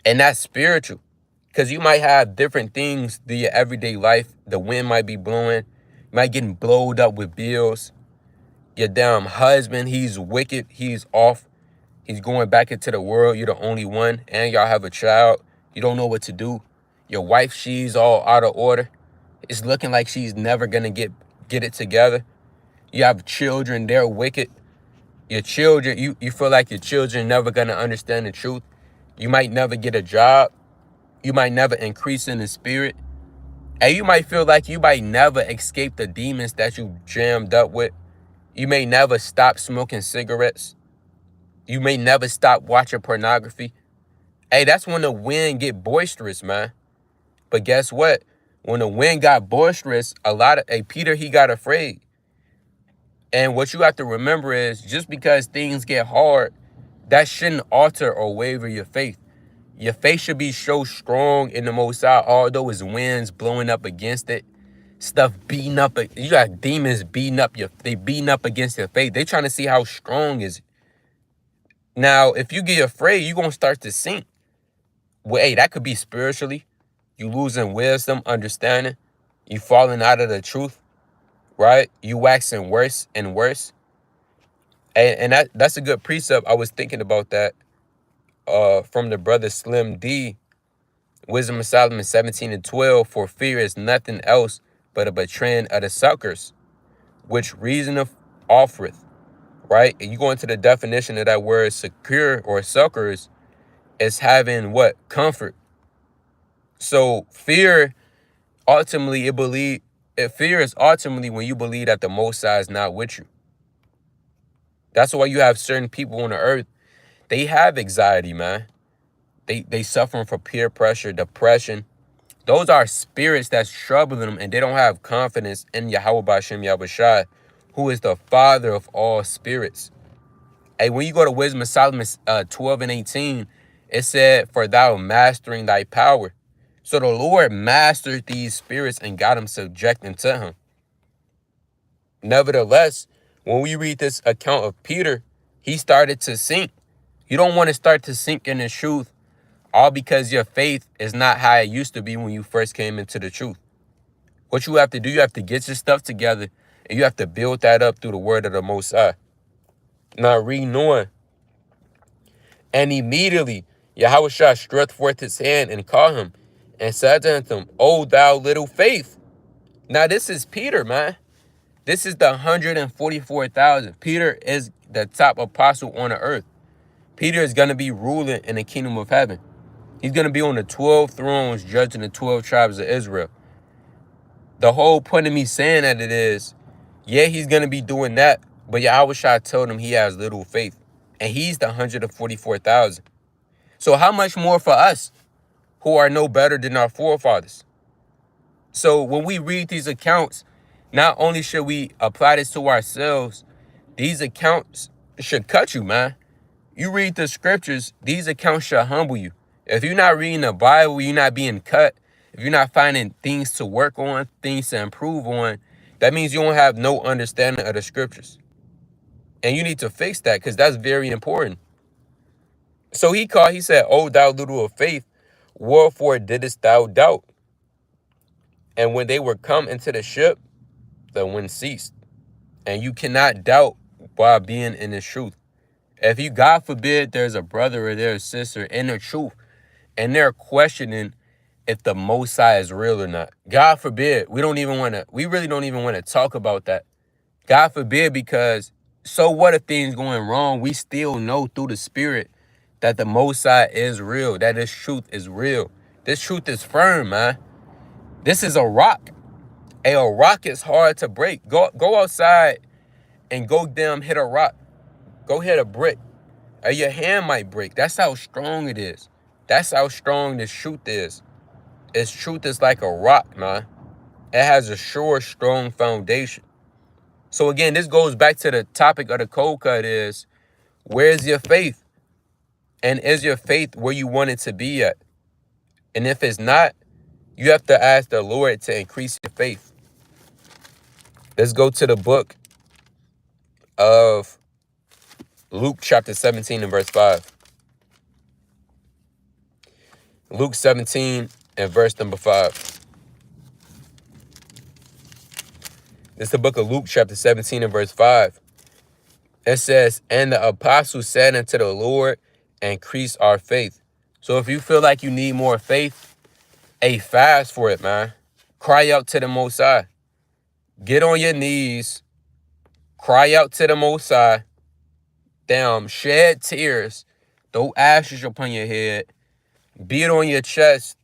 [SPEAKER 1] And that's spiritual. Because you might have different things through your everyday life. The wind might be blowing. You might getting blowed up with bills. Your damn husband, he's wicked. He's off. He's going back into the world. You're the only one. And y'all have a child. You don't know what to do. Your wife, she's all out of order. It's looking like she's never going to get it together. You have children. They're wicked. Your children, you feel like your children never going to understand the truth. You might never get a job. You might never increase in the spirit. And you might feel like you might never escape the demons that you jammed up with. You may never stop smoking cigarettes. You may never stop watching pornography. Hey, that's when the wind get boisterous, man. But guess what? When the wind got boisterous, Peter, he got afraid. And what you have to remember is just because things get hard, that shouldn't alter or waver your faith. Your faith should be so strong in the Most High, although it's winds blowing up against it, stuff beating up. You got demons beating up against your faith. They trying to see how strong is it. Now, if you get afraid, you're going to start to sink. Well, hey, that could be spiritually. You losing wisdom, understanding. You falling out of the truth, right? You waxing worse and worse. And that's a good precept. I was thinking about that from the brother Slim D. Wisdom of Solomon 17 and 12. For fear is nothing else but a betraying of the suckers, which reason offereth. Right? And you go into the definition of that word secure or suckers, is having what? Comfort. So fear ultimately fear is ultimately when you believe that the Most High is not with you. That's why you have certain people on the earth, they have anxiety, man. They suffering from peer pressure, depression. Those are spirits that's troubling them, and they don't have confidence in Yahweh Bashem Yahushua, who is the Father of all spirits. Hey, when you go to Wisdom of Solomon 12 and 18, it said, For thou mastering thy power. So the Lord mastered these spirits and got them subjecting to him. Nevertheless, when we read this account of Peter, he started to sink. You don't want to start to sink in the truth, all because your faith is not how it used to be when you first came into the truth. What you have to do, you have to get your stuff together, and you have to build that up through the word of the Most High. Now read on. And immediately Yahushua stretched forth his hand and called him, and said unto him, O thou little faith. Now this is Peter, man. This is the 144,000. Peter is the top apostle on the earth. Peter is going to be ruling in the kingdom of heaven. He's going to be on the 12 thrones judging the 12 tribes of Israel. The whole point of me saying that it is, yeah, he's going to be doing that, but Yahushua told him he has little faith. And he's the 144,000. So how much more for us who are no better than our forefathers? So when we read these accounts, not only should we apply this to ourselves, these accounts should cut you, man. You read the scriptures, these accounts should humble you. If you're not reading the Bible, you're not being cut. If you're not finding things to work on, things to improve on, that means you don't have no understanding of the scriptures. And you need to fix that, because that's very important. So he said, O thou little of faith, wherefore didst thou doubt? And when they were come into the ship, the wind ceased. And you cannot doubt while being in the truth. If you, God forbid, there's a brother or there's a sister in the truth, and they're questioning if the Most High is real or not. God forbid, we really don't even want to talk about that. God forbid, because so what if things going wrong? We still know through the Spirit that the Most High is real, that this truth is real. This truth is firm, man. This is a rock. A rock is hard to break. Go outside and go down, hit a rock. Go hit a brick. Or your hand might break. That's how strong it is. That's how strong this truth is. Its truth is like a rock, man. It has a sure, strong foundation. So again, this goes back to the topic of the cold cut is, where's your faith? And is your faith where you want it to be at? And if it's not, you have to ask the Lord to increase your faith. Let's go to the book of Luke chapter 17 and verse 5. Luke 17 and verse number 5. This is the book of Luke chapter 17 and verse 5. It says, and the apostles said unto the Lord, increase our faith. So if you feel like you need more faith, fast for it, man. Cry out to the Most High. Get on your knees. Cry out to the Most High. Damn, shed tears. Throw ashes upon your head. Beat on your chest.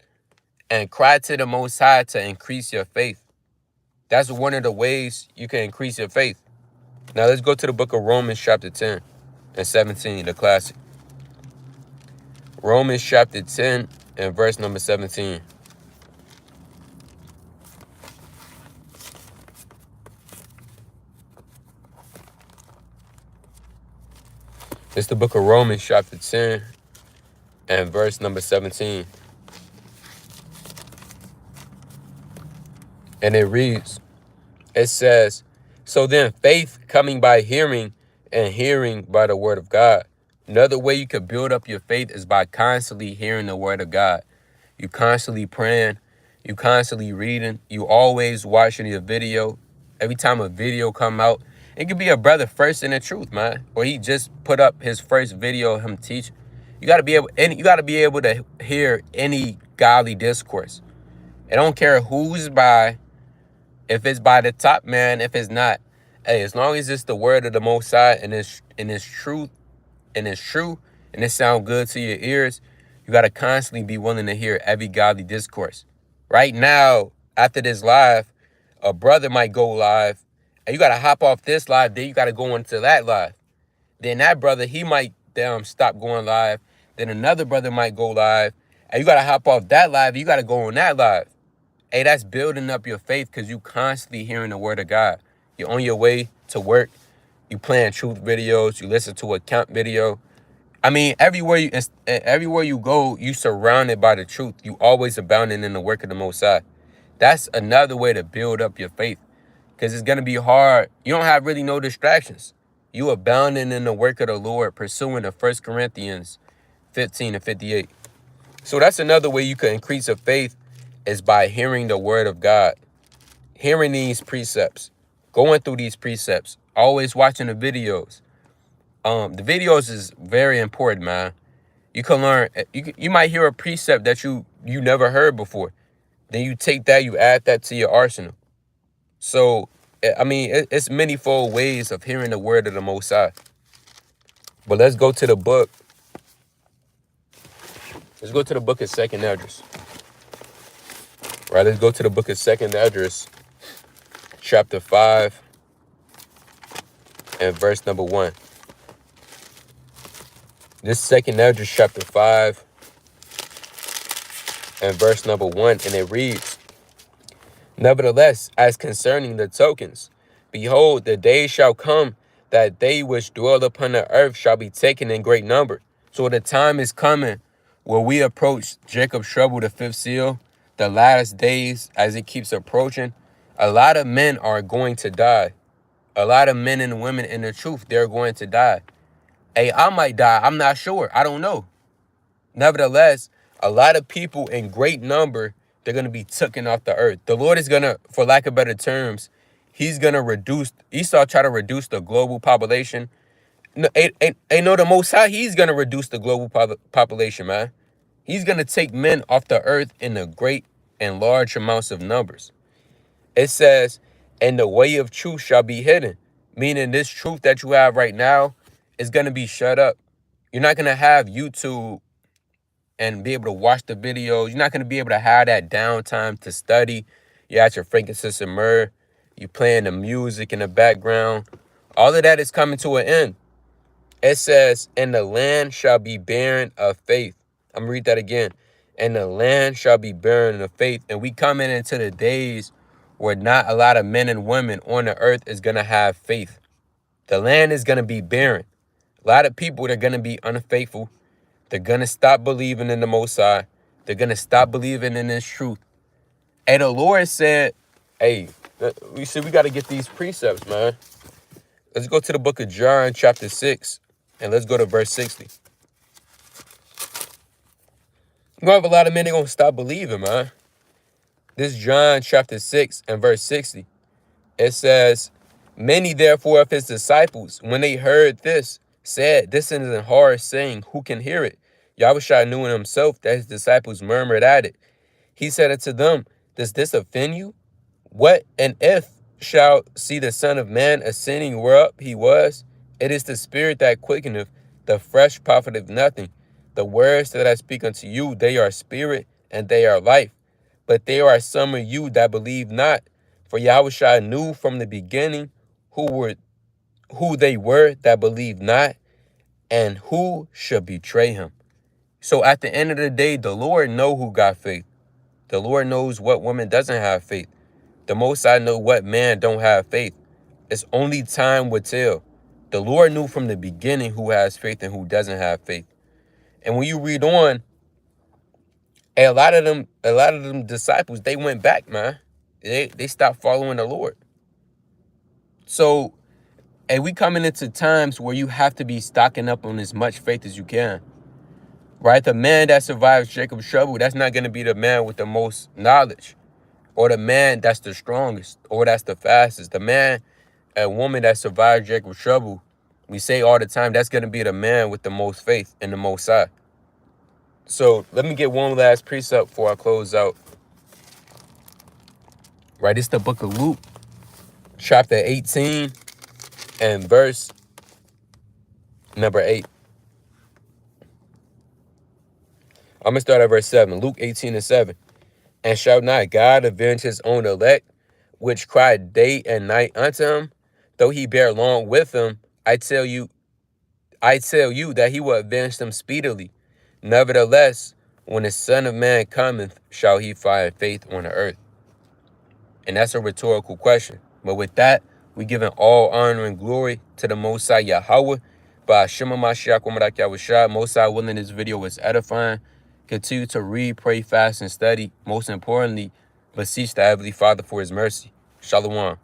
[SPEAKER 1] And cry to the Most High to increase your faith. That's one of the ways you can increase your faith. Now let's go to the book of Romans chapter 10 and 17, the classic. Romans chapter 10 and verse number 17. It's the book of Romans chapter 10 and verse number 17. And it reads, it says, so then faith coming by hearing, and hearing by the word of God. Another way you could build up your faith is by constantly hearing the word of God. You constantly praying, you constantly reading, you always watching your video. Every time a video come out, it could be a brother first in the truth, man, or he just put up his first video of him teaching. You gotta be able to hear any godly discourse. I don't care who's by. If it's by the top man, if it's not, hey, as long as it's the word of the Most High and it's true, and it sound good to your ears, you got to constantly be willing to hear every godly discourse. Right now, after this live, a brother might go live, and you got to hop off this live, then you got to go into that live. Then that brother, he might stop going live. Then another brother might go live, and you got to hop off that live, you got to go on that live. Hey, that's building up your faith because you constantly hearing the word of God. You're on your way to work. You playing truth videos. You listen to a count video. I mean, everywhere you go, you surrounded by the truth. You always abounding in the work of the Most High. That's another way to build up your faith, because it's gonna be hard. You don't have really no distractions. You abounding in the work of the Lord, pursuing the 1 Corinthians 15 and 58. So that's another way you could increase your faith, is by hearing the word of God, hearing these precepts, going through these precepts, always watching the videos. The videos is very important, man. You can learn. You might hear a precept that you never heard before. Then you take that, you add that to your arsenal. So, I mean, it's manyfold ways of hearing the word of the Most High. But let's go to the book. Let's go to the book of Second Esdras. Right, let's go to the book of Second Esdras, chapter 5, and verse number 1. This Second Esdras, chapter 5, and verse number 1, and it reads, "Nevertheless, as concerning the tokens, behold, the day shall come that they which dwell upon the earth shall be taken in great number." So the time is coming where we approach Jacob's trouble, the fifth seal, the last days as it keeps approaching. A lot of men are going to die. A lot of men and women in the truth, they're going to die. Hey, I might die. I'm not sure. I don't know. Nevertheless, a lot of people in great number, they're going to be taken off the earth. The Lord is going to, for lack of better terms, he's going to reduce, Esau try to reduce the global population. No, no, the Most High, he's going to reduce the global population, man. He's going to take men off the earth in the great and large amounts of numbers. It says, "And the way of truth shall be hidden," meaning this truth that you have right now is going to be shut up. You're not going to have YouTube and be able to watch the videos. You're not going to be able to have that downtime to study. You're at your frankincense and myrrh. You're playing the music in the background. All of that is coming to an end. It says, "And the land shall be barren of faith." I'm going to read that again. "And the land shall be barren of faith." And we coming into the days where not a lot of men and women on the earth is going to have faith. The land is going to be barren. A lot of people are going to be unfaithful. They're going to stop believing in the Most High. They're going to stop believing in this truth. And the Lord said, hey, we got to get these precepts, man. Let's go to the book of John, chapter 6, and let's go to verse 60. You're going to have a lot of men that are going to stop believing, man. This John, chapter 6, and verse 60. It says, "Many therefore of his disciples, when they heard this, said, This is a hard saying, who can hear it? Yahushua knew in himself that his disciples murmured at it. He said unto them, Does this offend you? What and if shall see the Son of Man ascending whereup he was? It is the Spirit that quickeneth, the flesh profiteth nothing. The words that I speak unto you, they are spirit, and they are life. But there are some of you that believe not. For Yahushua knew from the beginning who they were that believed not, and who should betray him." So at the end of the day, the Lord know who got faith. The Lord knows what woman doesn't have faith. The Most High know what man don't have faith. It's only time will tell. The Lord knew from the beginning who has faith and who doesn't have faith. And when you read on, a lot of them disciples, they went back, man. They stopped following the Lord. So, we coming into times where you have to be stocking up on as much faith as you can. Right? The man that survives Jacob's trouble, that's not going to be the man with the most knowledge, or the man that's the strongest, or that's the fastest. The man and woman that survived Jacob's trouble, we say all the time, that's going to be the man with the most faith in the Most High. So let me get one last precept before I close out. Right, it's the book of Luke, chapter 18, and verse number 8. I'm going to start at verse 7. Luke 18 and 7. "And shall not God avenge his own elect, which cry day and night unto him? Though he bear long with them, I tell you that he will avenge them speedily. Nevertheless, when the Son of Man cometh, shall he find faith on the earth?" And that's a rhetorical question. But with that, we giving all honor and glory to the Most High Yahweh. By Shema Mashiach Umarak Yahushua. Most I willing, this video is edifying. Continue to read, pray, fast, and study. Most importantly, beseech the Heavenly Father for his mercy. Shalom.